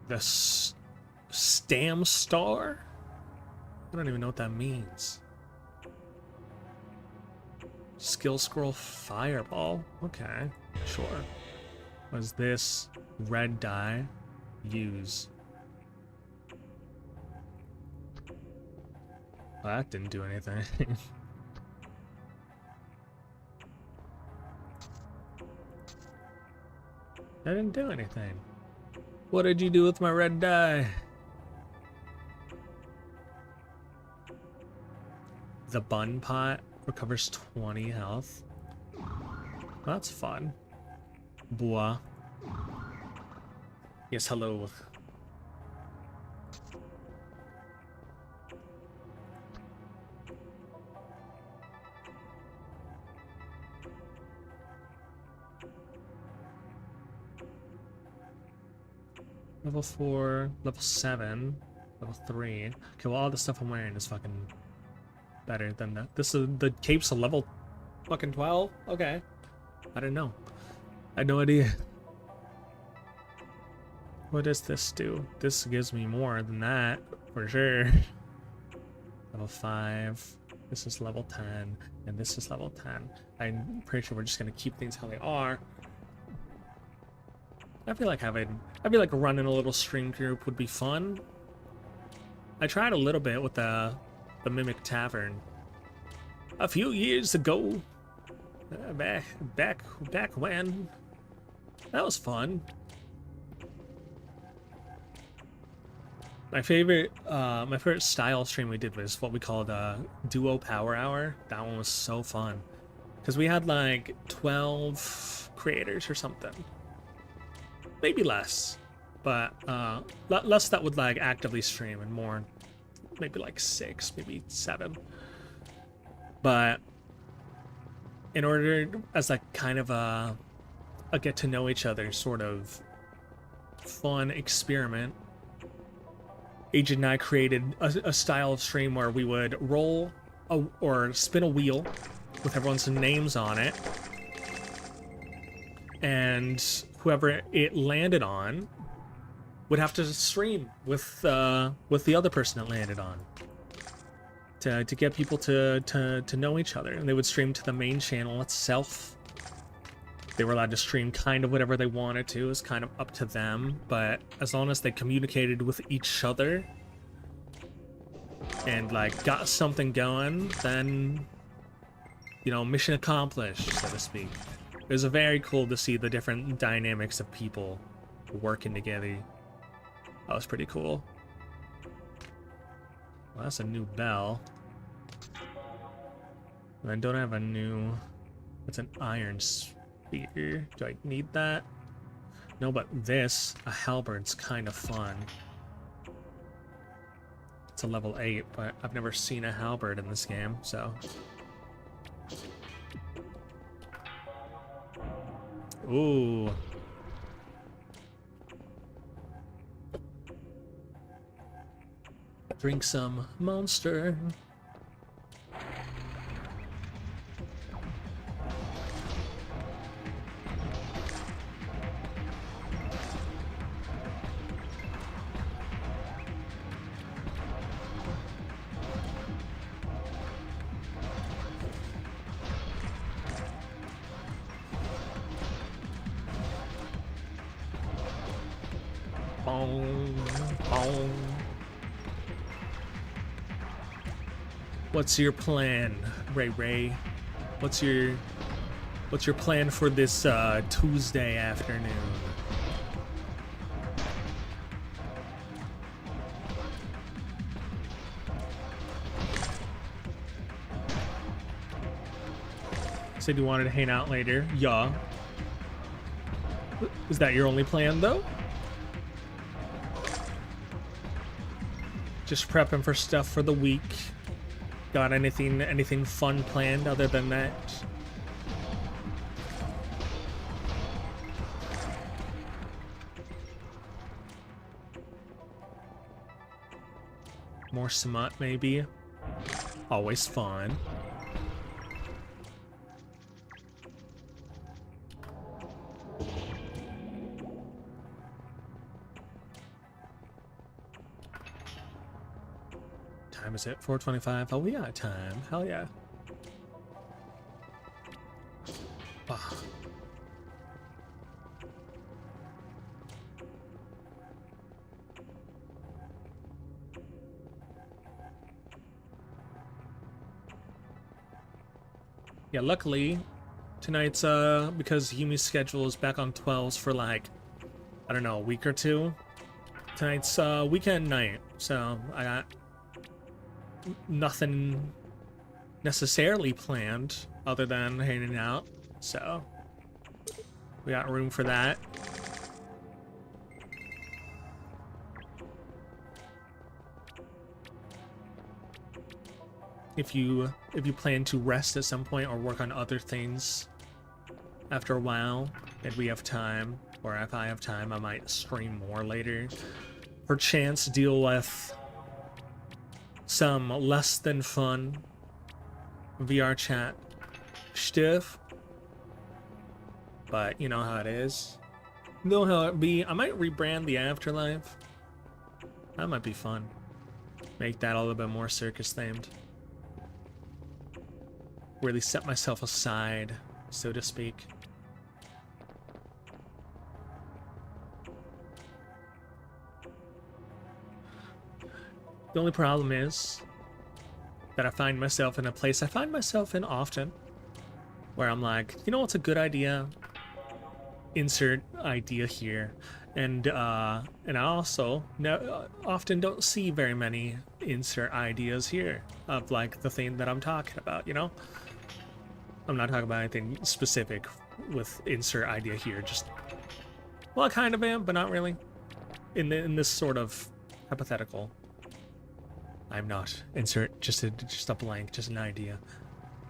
The Stam Star? I don't even know what that means. Skill scroll fireball. Okay, sure. Was this red dye? Use. Well, that didn't do anything. I didn't do anything. What did you do with my red dye? The bun pot recovers 20 health. That's fun. Bois. Yes, hello. Level 4, level 7, level 3. Okay, well all the stuff I'm wearing is fucking better than that. This is the cape's a level fucking 12? Okay. I didn't know. I had no idea. What does this do? This gives me more than that, for sure. Level 5. This is level 10, and this is level 10. I'm pretty sure we're just gonna keep things how they are. I feel like running a little stream group would be fun. I tried a little bit with the Mimic Tavern a few years ago. Back when. That was fun. My favorite style stream we did was what we called Duo Power Hour. That one was so fun. Because we had like 12 creators or something. Maybe less, but less that would like actively stream, and more maybe like 6, maybe 7. But in order, as like kind of a get to know each other sort of fun experiment, Agent and I created a style of stream where we would roll or spin a wheel with everyone's names on it, and whoever it landed on would have to stream with the other person it landed on to get people to know each other. And they would stream to the main channel itself. They were allowed to stream kind of whatever they wanted to. It was kind of up to them, but as long as they communicated with each other and like got something going, then, you know, mission accomplished, so to speak. It was very cool to see the different dynamics of people working together. That was pretty cool. Well, that's a new bell. And I don't have a new... It's an iron spear. Do I need that? No, but this, a halberd's kind of fun. It's a level 8, but I've never seen a halberd in this game, so... Ooh. Drink some Monster. What's your plan, Ray? What's your plan for this Tuesday afternoon? said you wanted to hang out later. Yeah. Is that your only plan, though? Just prepping for stuff for the week. Got anything fun planned other than that? More smut, maybe. Always fun. Time is it? 4:25. Oh, we got time. Hell yeah. Ah. Yeah, luckily tonight's because Yumi's schedule is back on 12s for like, I don't know, a week or two. Tonight's weekend night, so I got nothing necessarily planned other than hanging out, so we got room for that. If you plan to rest at some point or work on other things after a while and we have time, or if I have time, I might stream more later. Perchance deal with some less than fun VR chat stuff, but you know how it is. You know how it be. I might rebrand the Afterlife. That might be fun. Make that a little bit more circus themed. Really set myself aside, so to speak. The only problem is that I find myself in a place I find myself in often, where I'm like, you know what's a good idea? Insert idea here. And I also often don't see very many insert ideas here of like the thing that I'm talking about, you know? I'm not talking about anything specific with insert idea here, just, well, I kind of am, but not really. In this sort of hypothetical. I'm not insert just a blank, just an idea.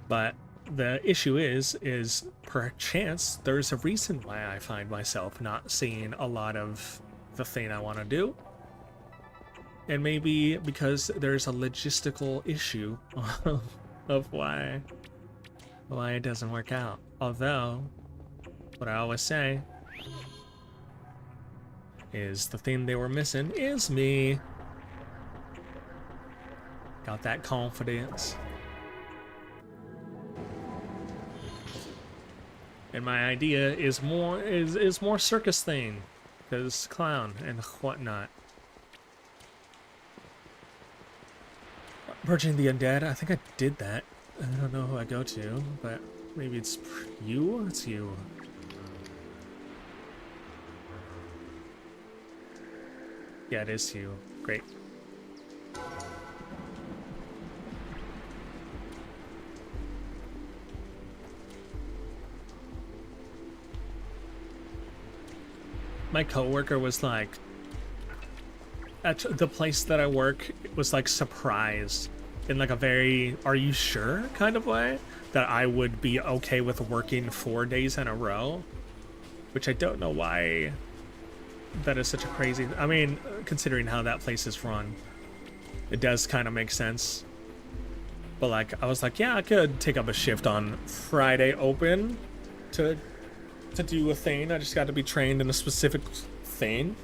But the issue is perchance there's a reason why I find myself not seeing a lot of the thing I want to do. And maybe because there's a logistical issue of why it doesn't work out. Although, what I always say is the thing they were missing is me. Got that confidence. And my idea is more circus thing, because clown and whatnot. Purging the undead, I think I did that. I don't know who I go to, but maybe it's you? It's you. Yeah, it is you. Great. My coworker was like, at the place that I work, was like surprised in like a very, are you sure kind of way that I would be okay with working 4 days in a row, which I don't know why that is such a crazy, I mean, considering how that place is run, it does kind of make sense. But like, I was like, yeah, I could take up a shift on Friday open to do a thing. I just got to be trained in a specific thing.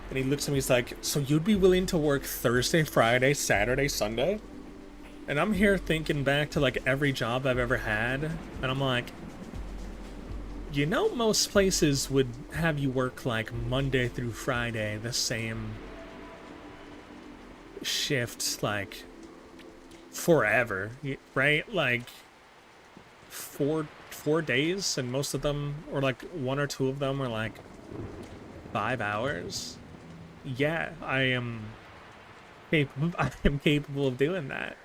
And he looks at me, he's like, so you'd be willing to work Thursday, Friday, Saturday, Sunday? And I'm here thinking back to like every job I've ever had, and I'm like, you know, most places would have you work like Monday through Friday, the same shift, like forever, right? Like four days, and most of them, or like one or two of them, are like 5 hours. Yeah, I am capable of doing that.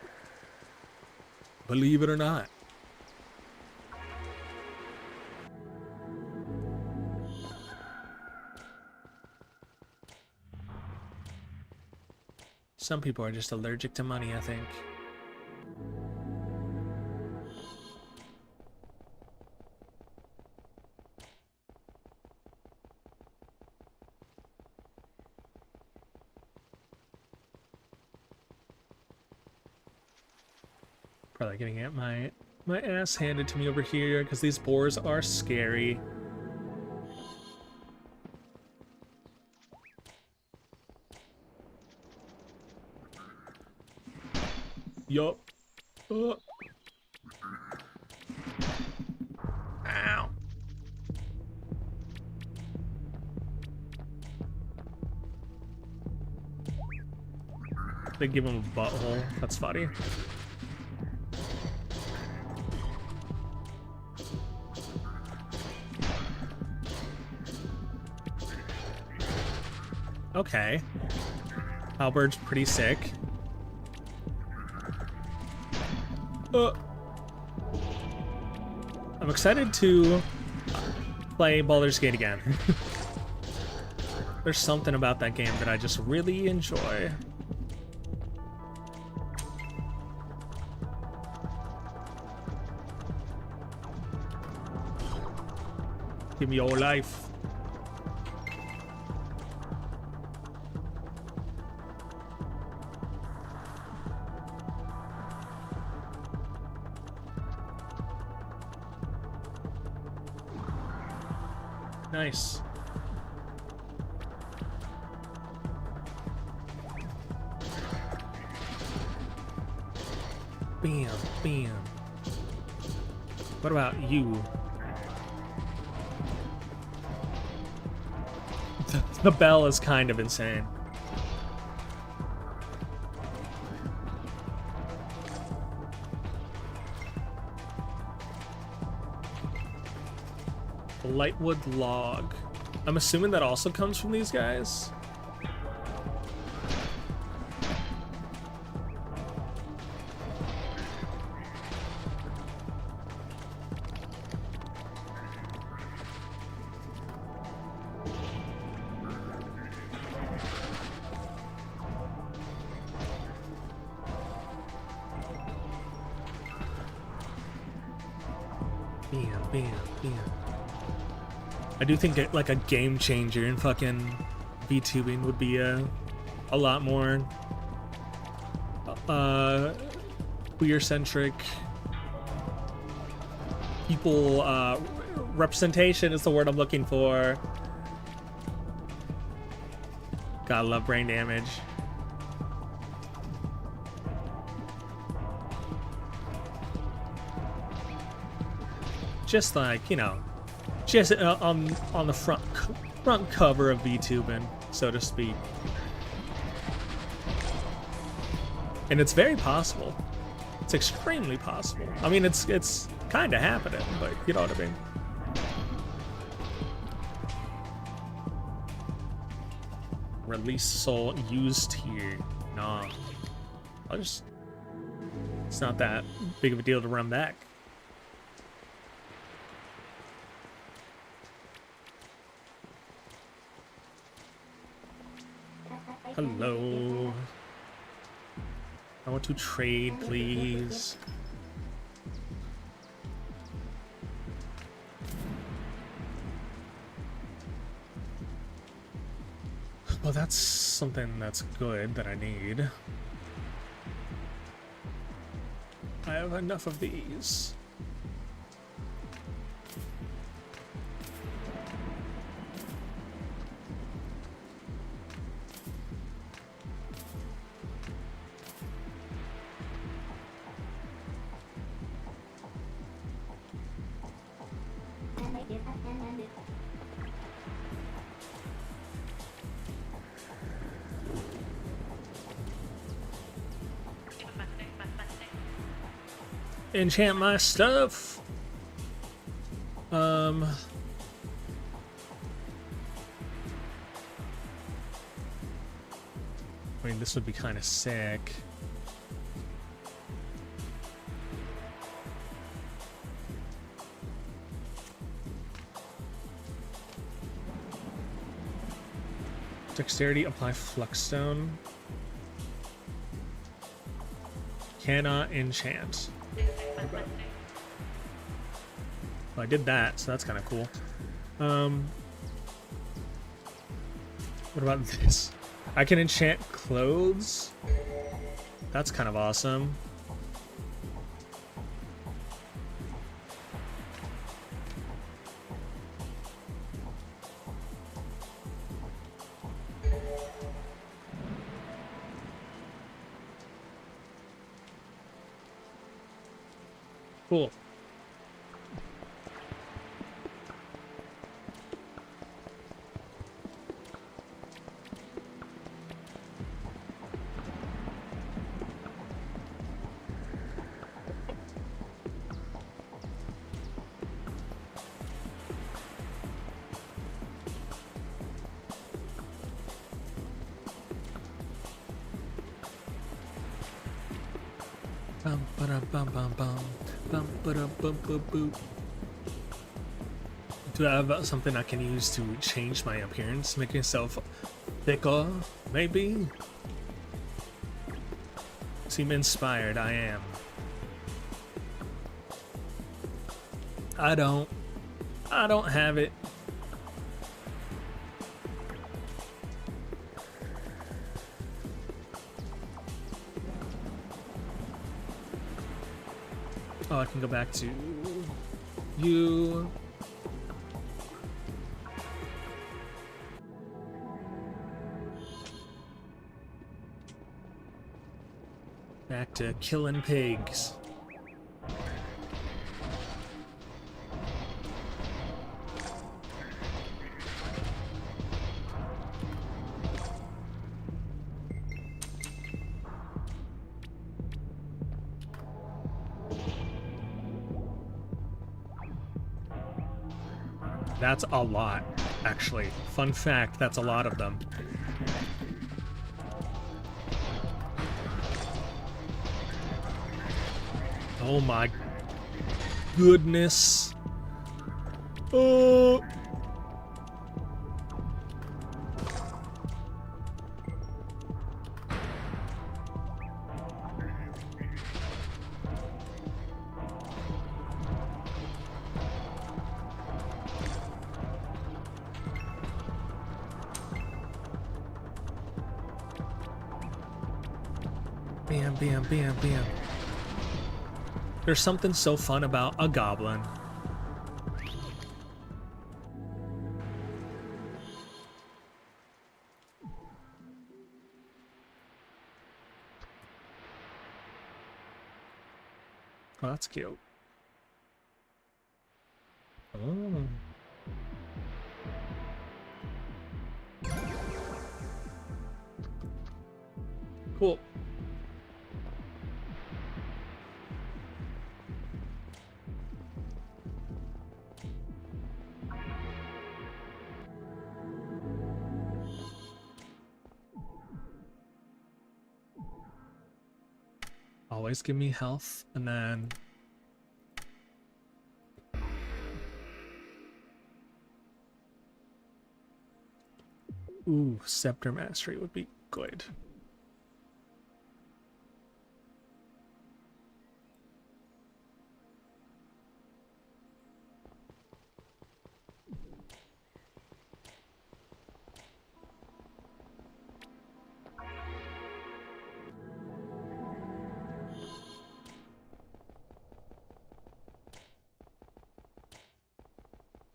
Believe it or not. Some people are just allergic to money, I think. Probably gonna get my ass handed to me over here because these boars are scary. Yup. Ow. They give him a butthole. That's funny. Okay. Halberd's pretty sick. I'm excited to play Baldur's Gate again. There's something about that game that I just really enjoy. Give me your life. Nice. Bam, bam. What about you? The bell is kind of insane. Lightwood log. I'm assuming that also comes from these guys. Bam, bam, bam. I do think that, like, a game changer in fucking VTubing would be a lot more queer-centric people. Representation is the word I'm looking for. Gotta love brain damage. Just like, you know, just on the front cover of VTubing, so to speak. And it's very possible. It's extremely possible. I mean, it's kind of happening, but you know what I mean. Release soul used here. Nah. It's not that big of a deal to run back. Hello. I want to trade, please. Well, that's something that's good that I need. I have enough of these. Enchant my stuff. I mean, this would be kind of sick. Dexterity, apply Fluxstone. Cannot enchant. Well, I did that, so that's kind of cool. What about this? I can enchant clothes. That's kind of awesome. Cool. Bum ba bum bum bum bum ba bum bum boop. Do I have something I can use to change my appearance, make myself thicker? Maybe. Seem inspired. I am. I don't have it. Oh, I can go back to you. Back to killing pigs. That's a lot, actually. Fun fact, that's a lot of them. Oh my goodness. Oh. Bam, bam, bam, bam. There's something so fun about a goblin. Oh, that's cute. Oh. Cool. Always give me health, and then ooh, scepter mastery would be good.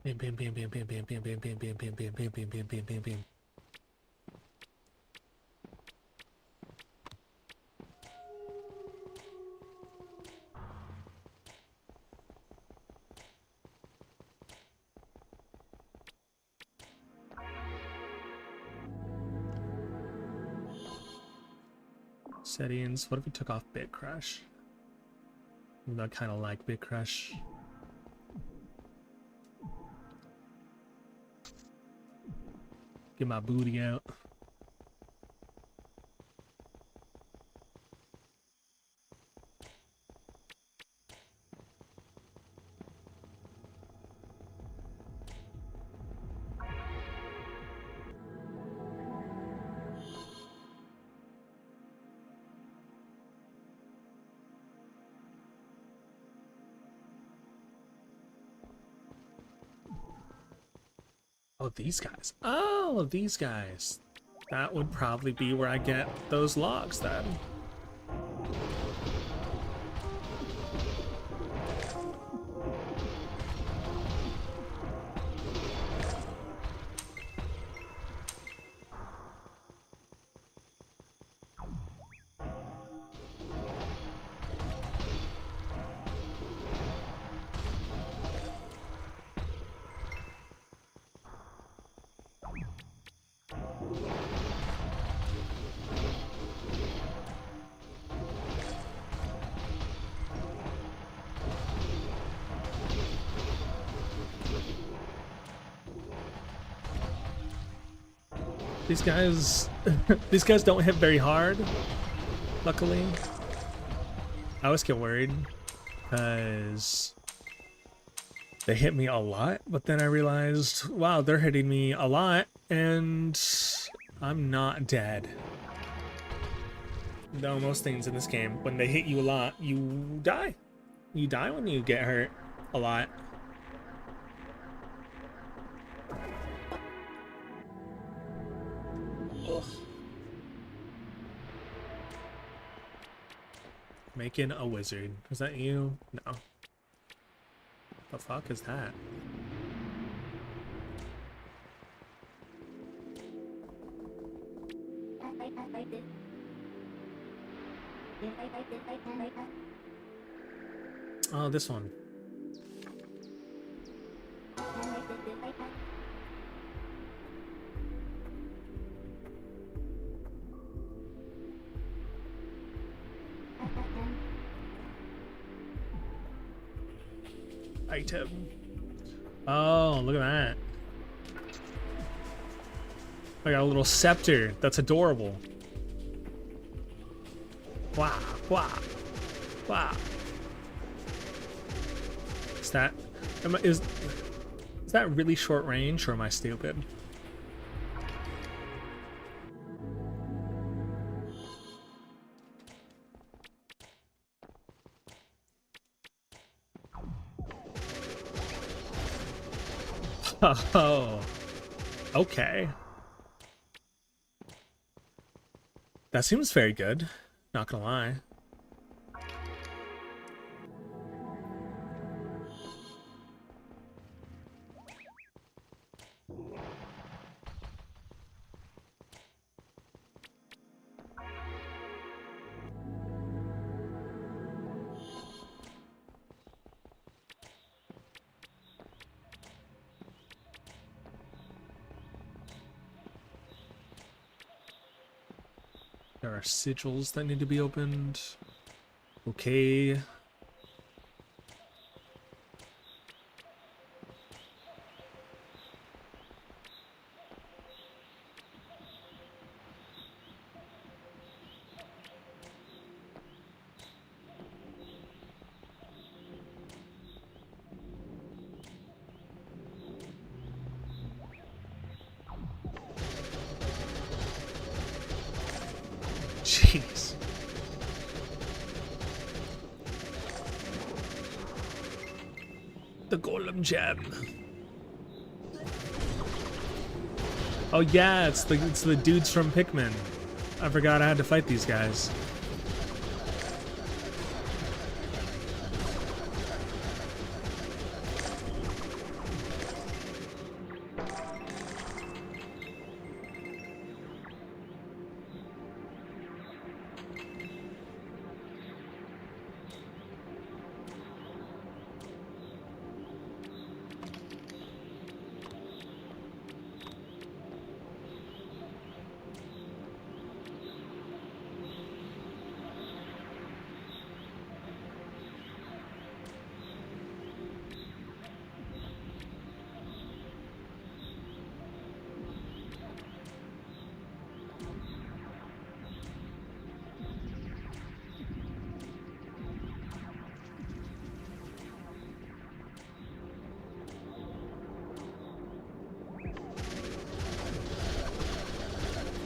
Bam, bam, bam, bam, bam, bam, bam, bam, bam, bam, bam, bam, bam, bam, bam, bam, bam, bam. Settings. What if we took off Bit Crush? I kind of like Bit Crush. Get my booty out. Oh, these guys. Oh, these guys. That would probably be where I get those logs then. These guys, these guys don't hit very hard, luckily. I always get worried because they hit me a lot, but then I realized, wow, they're hitting me a lot and I'm not dead. Though most things in this game, when they hit you a lot, you die. You die when you get hurt a lot. Ugh. Making a wizard. Is that you? No. The fuck is that? Oh, this one. Item. Oh, look at that. I got a little scepter. That's adorable. Wow, wow, wow. Is that, is that really short range, or am I stupid? Oh, okay. That seems very good, not gonna lie. There are sigils that need to be opened. Okay. Jeez. The golem gem. Oh yeah, it's the dudes from Pikmin. I forgot I had to fight these guys.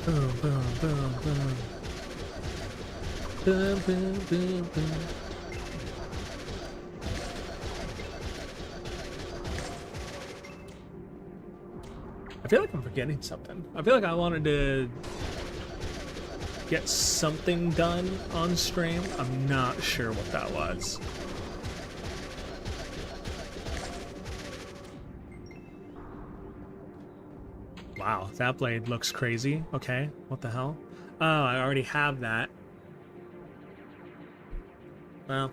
Boom, boom, boom, boom. Boom, boom, boom, boom. feel like I'm forgetting something. I feel like I wanted to get something done on stream. I'm not sure what that was. Wow, that blade looks crazy. Okay, what the hell? Oh, I already have that. Well,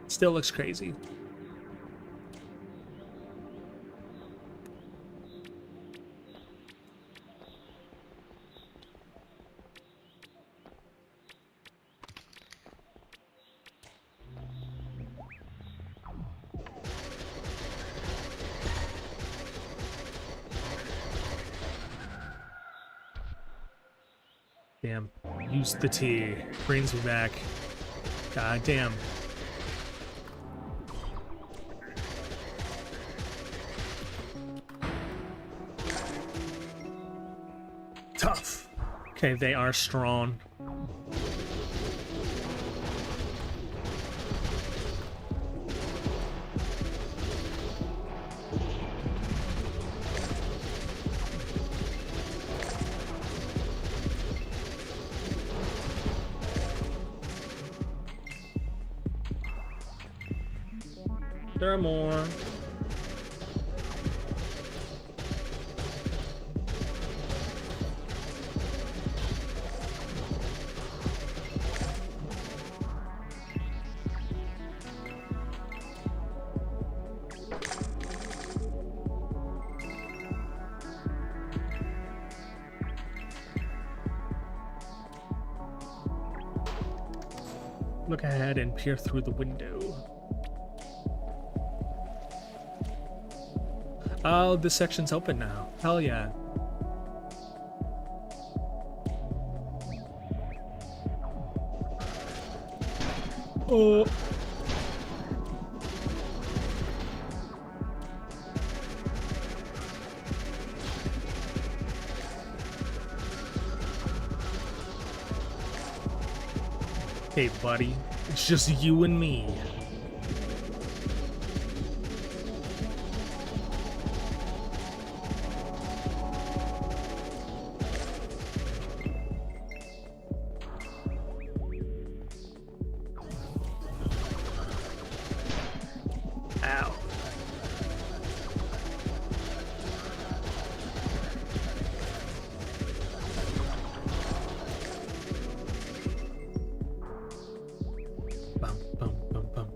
still looks crazy. Damn, use the tea. Brings me back. God damn. Tough. Okay, they are strong. There are more. Look ahead and peer through the window. Oh, this section's open now. Hell yeah. Oh. Hey, buddy. It's just you and me. Ow. Bum, bum, bum, bum.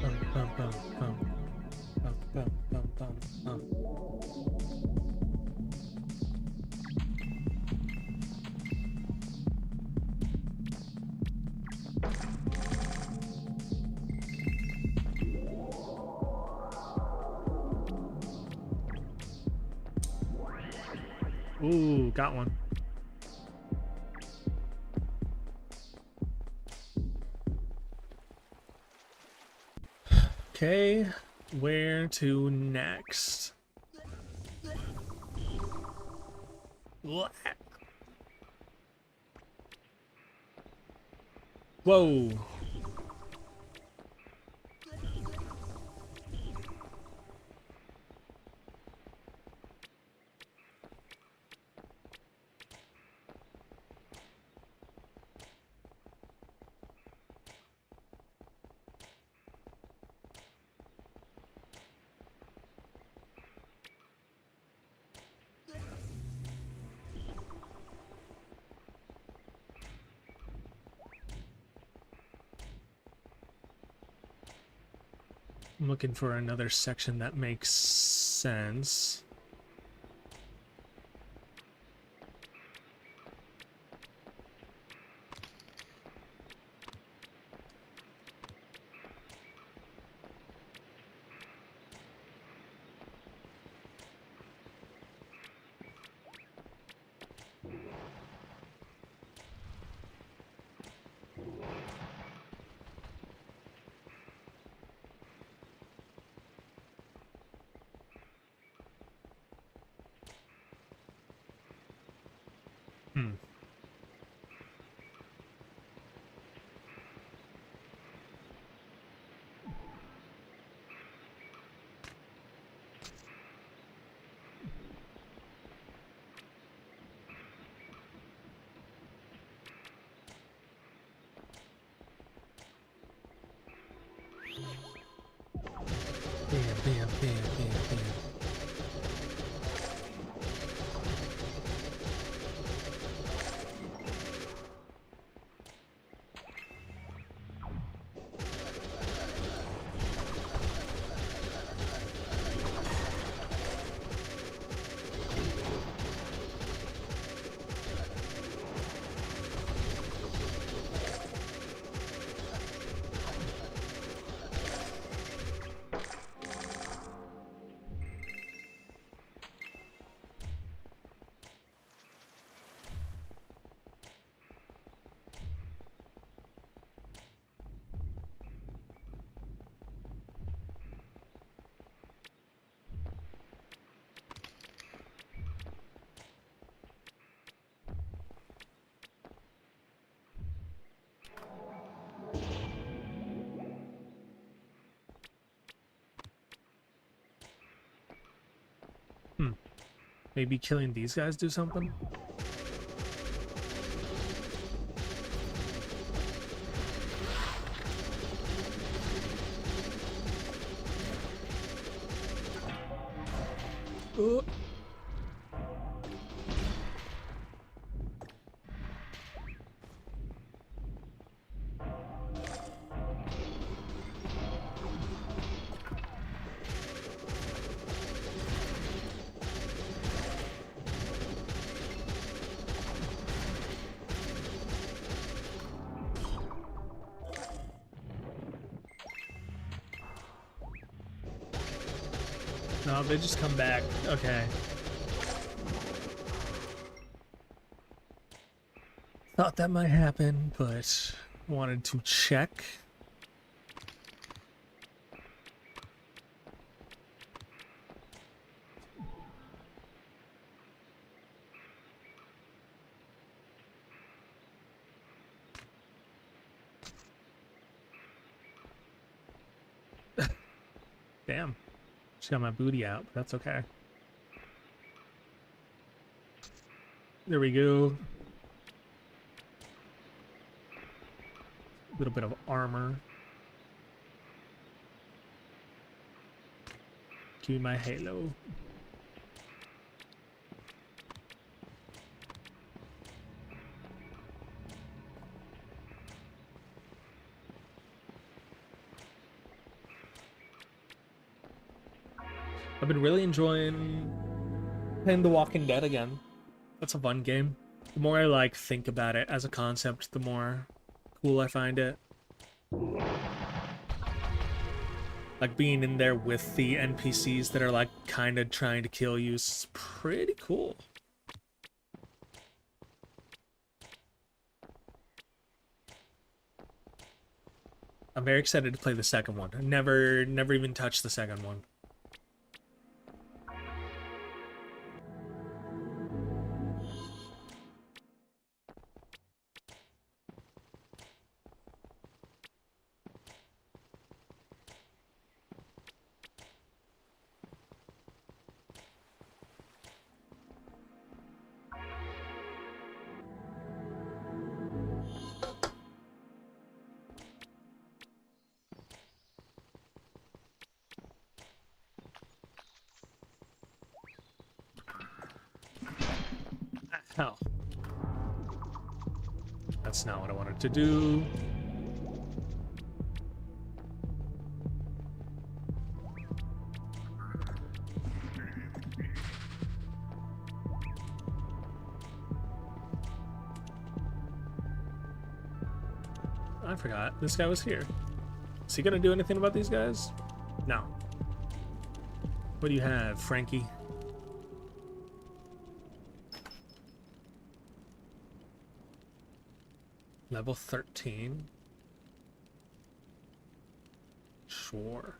Bum, bum, bum. Bum, bum, bum, bum, bum. Ooh, got one. Okay, where to next? What? Whoa. I'm looking for another section that makes sense. Bam, bam, bam, bam, bam. Maybe killing these guys do something? Oh. No, they just come back. Okay. Thought that might happen, but wanted to check. Damn. Just got my booty out, but that's okay. There we go. A little bit of armor. Give me my halo. I've been really enjoying playing The Walking Dead again. That's a fun game. The more I like think about it as a concept, the more cool I find it. Like being in there with the NPCs that are like kind of trying to kill you is pretty cool. I'm very excited to play the second one. I never even touched the second one. Hell. That's not what I wanted to do. I forgot. This guy was here. Is he gonna do anything about these guys? No. What do you have, Frankie? Level 13. Sure.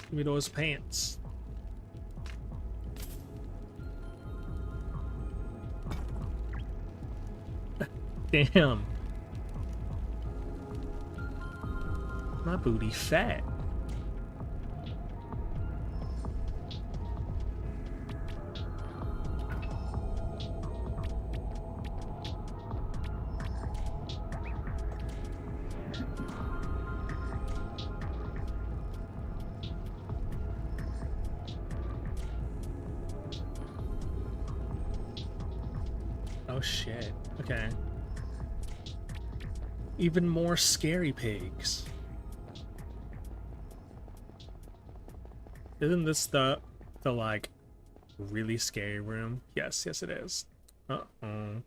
Give me those pants. Damn. My booty fat. Oh shit. Okay. Even more scary pigs. Isn't this the like really scary room? Yes, yes it is. Uh-oh.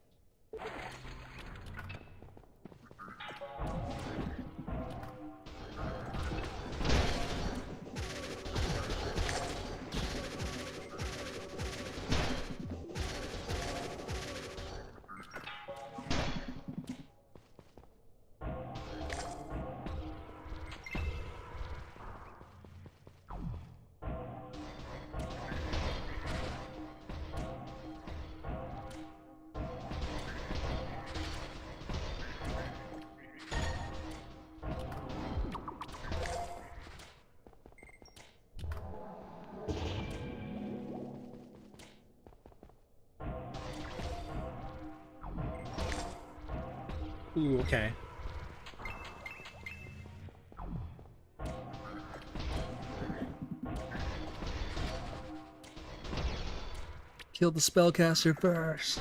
Ooh, okay. Kill the spellcaster first.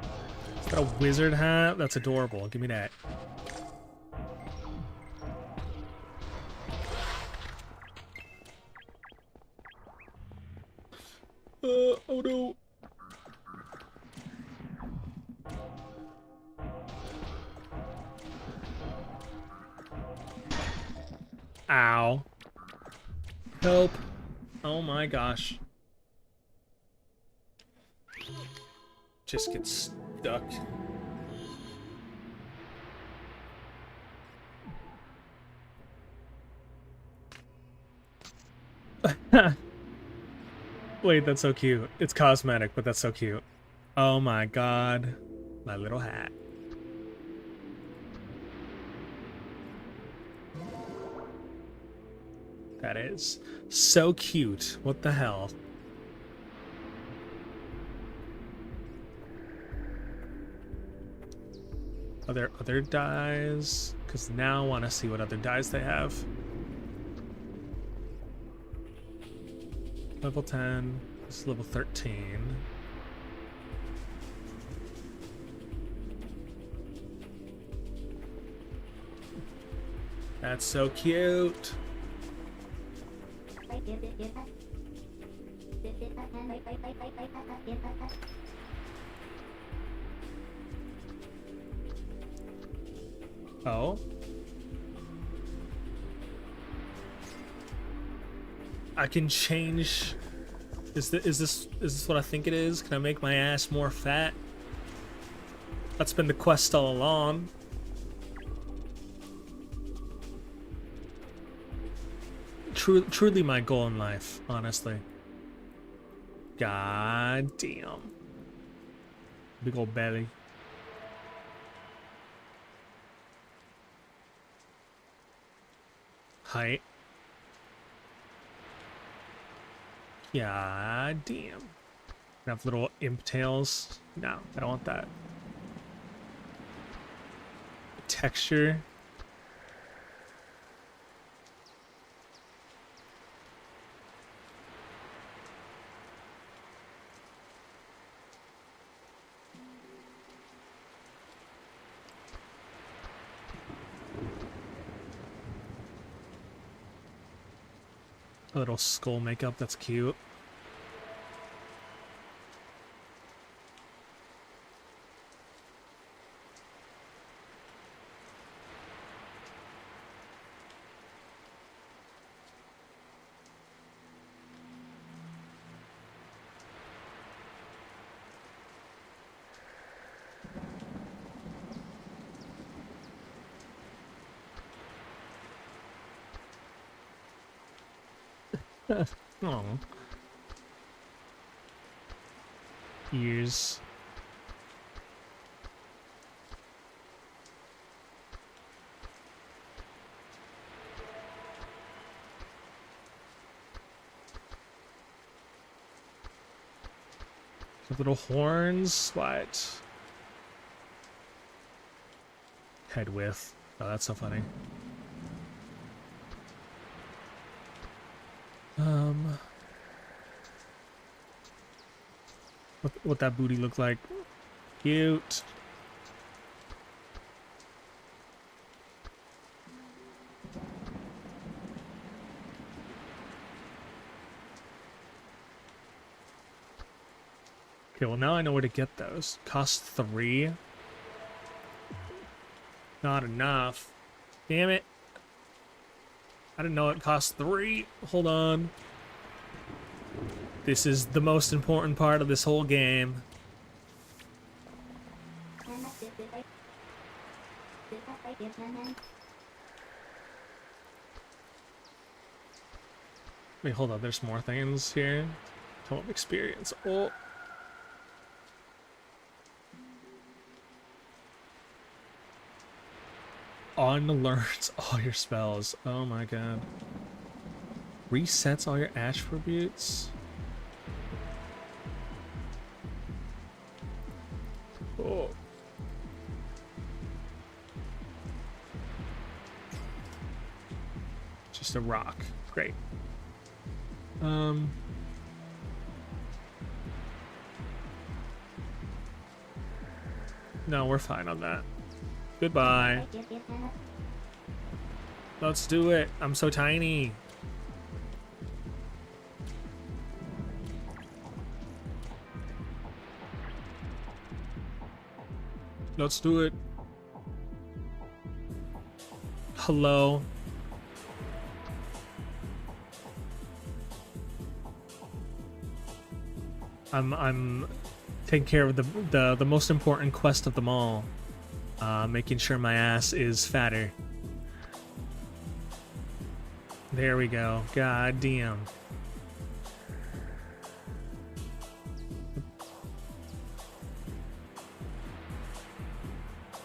Is that a wizard hat? That's adorable. Give me that. Oh no. Ow. Help. Oh my gosh. Just get stuck. Wait, that's so cute. It's cosmetic, but that's so cute. Oh my god. My little hat. That is so cute. What the hell? Are there other dyes? Because now I want to see what other dyes they have. Level 10. This is level 13. That's so cute. Oh. I can change. Is this what I think it is? Can I make my ass more fat? That's been the quest all along. Truly my goal in life, honestly. God damn. Big old belly. Height. Yeah, damn. Have little imp tails. No, I don't want that. Texture. A little skull makeup, that's cute. Oh. Ears. Little horns. What? Head width. Oh, that's so funny. what that booty looked like. Cute. Okay, well now I know where to get those. Cost 3. Not enough. Damn it. I didn't know it cost 3. Hold on. This is the most important part of this whole game. Wait, hold on. There's more things here. Total experience. Oh. Unlearns all your spells. Oh my god. Resets all your attributes. Oh. Just a rock. Great. No, we're fine on that. Goodbye. Let's do it. I'm so tiny. Let's do it. Hello. I'm taking care of the most important quest of them all. Making sure my ass is fatter. There we go. God damn.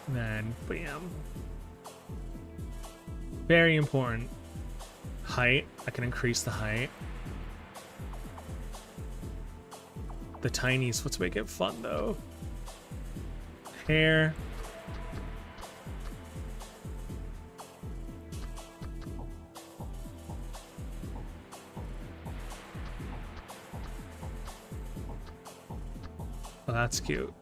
Then, bam. Very important. Height. I can increase the height. The tinies. Let's make it fun, though. Hair. Oh, that's cute.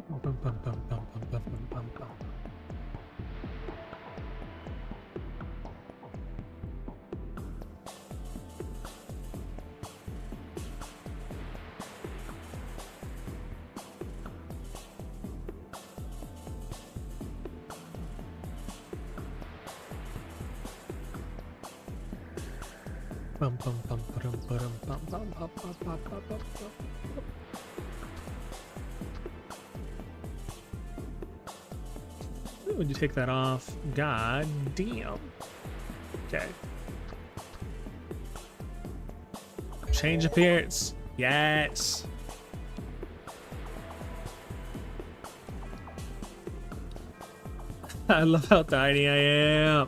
Bum, bum, bum, bum, bum, bum, bum, bum, bum. Bum, bum, bum, ba-dum, ba-dum, bum, bum, bum, bum, bum, bum, bum, bum. When you take that off, god damn. Okay. Change appearance. Yes. I love how tiny I am.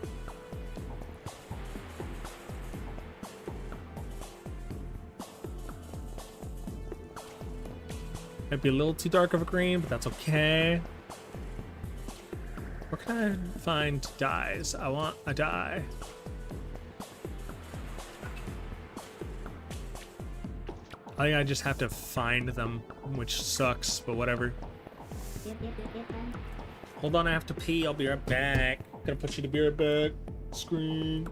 Might be a little too dark of a green, but that's okay. Where can I find dyes? I want a dye. I think I just have to find them, which sucks, but whatever. Hold on, I have to pee. I'll be right back. Gonna put you to be right back. Screen.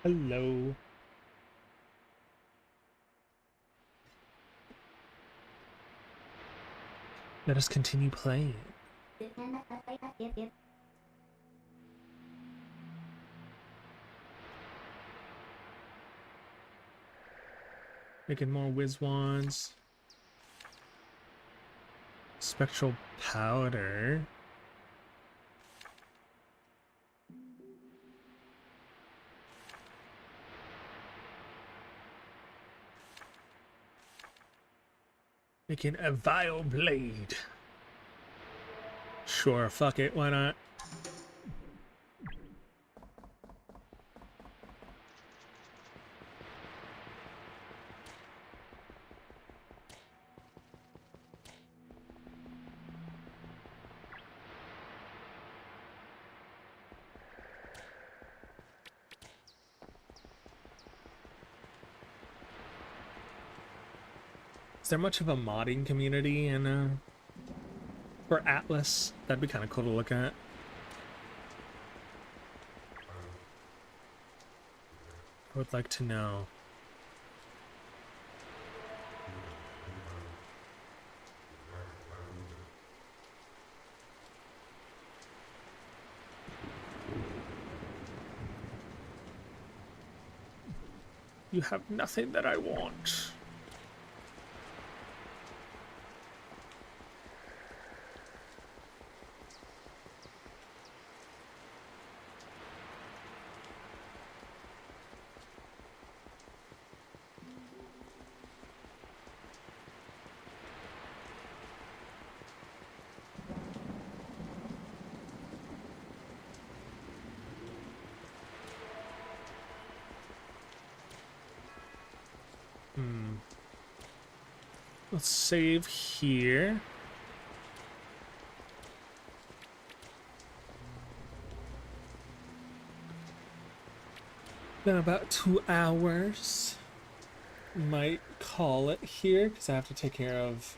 Hello. Let us continue playing. Making more whiz wands. Spectral powder. Making a vile blade. Sure, fuck it, why not? Is there much of a modding community in for ATLYSS? That'd be kind of cool to look at. I would like to know. You have nothing that I want. Let's save here. Been about 2 hours. Might call it here because I have to take care of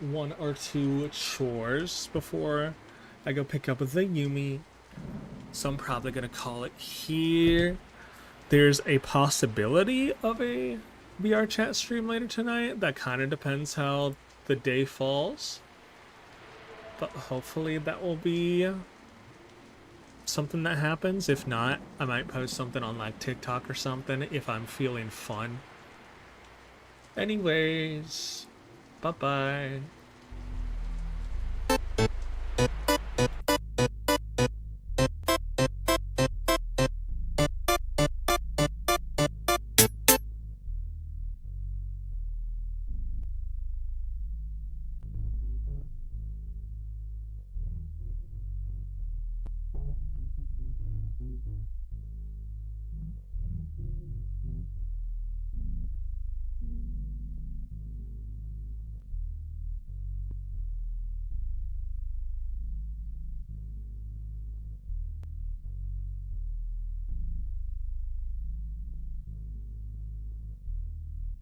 1 or 2 chores before I go pick up the Yumi. So I'm probably gonna call it here. There's a possibility of a VR chat stream later tonight. That kind of depends how the day falls. But hopefully that will be something that happens. If not, I might post something on like TikTok or something if I'm feeling fun. Anyways, bye-bye.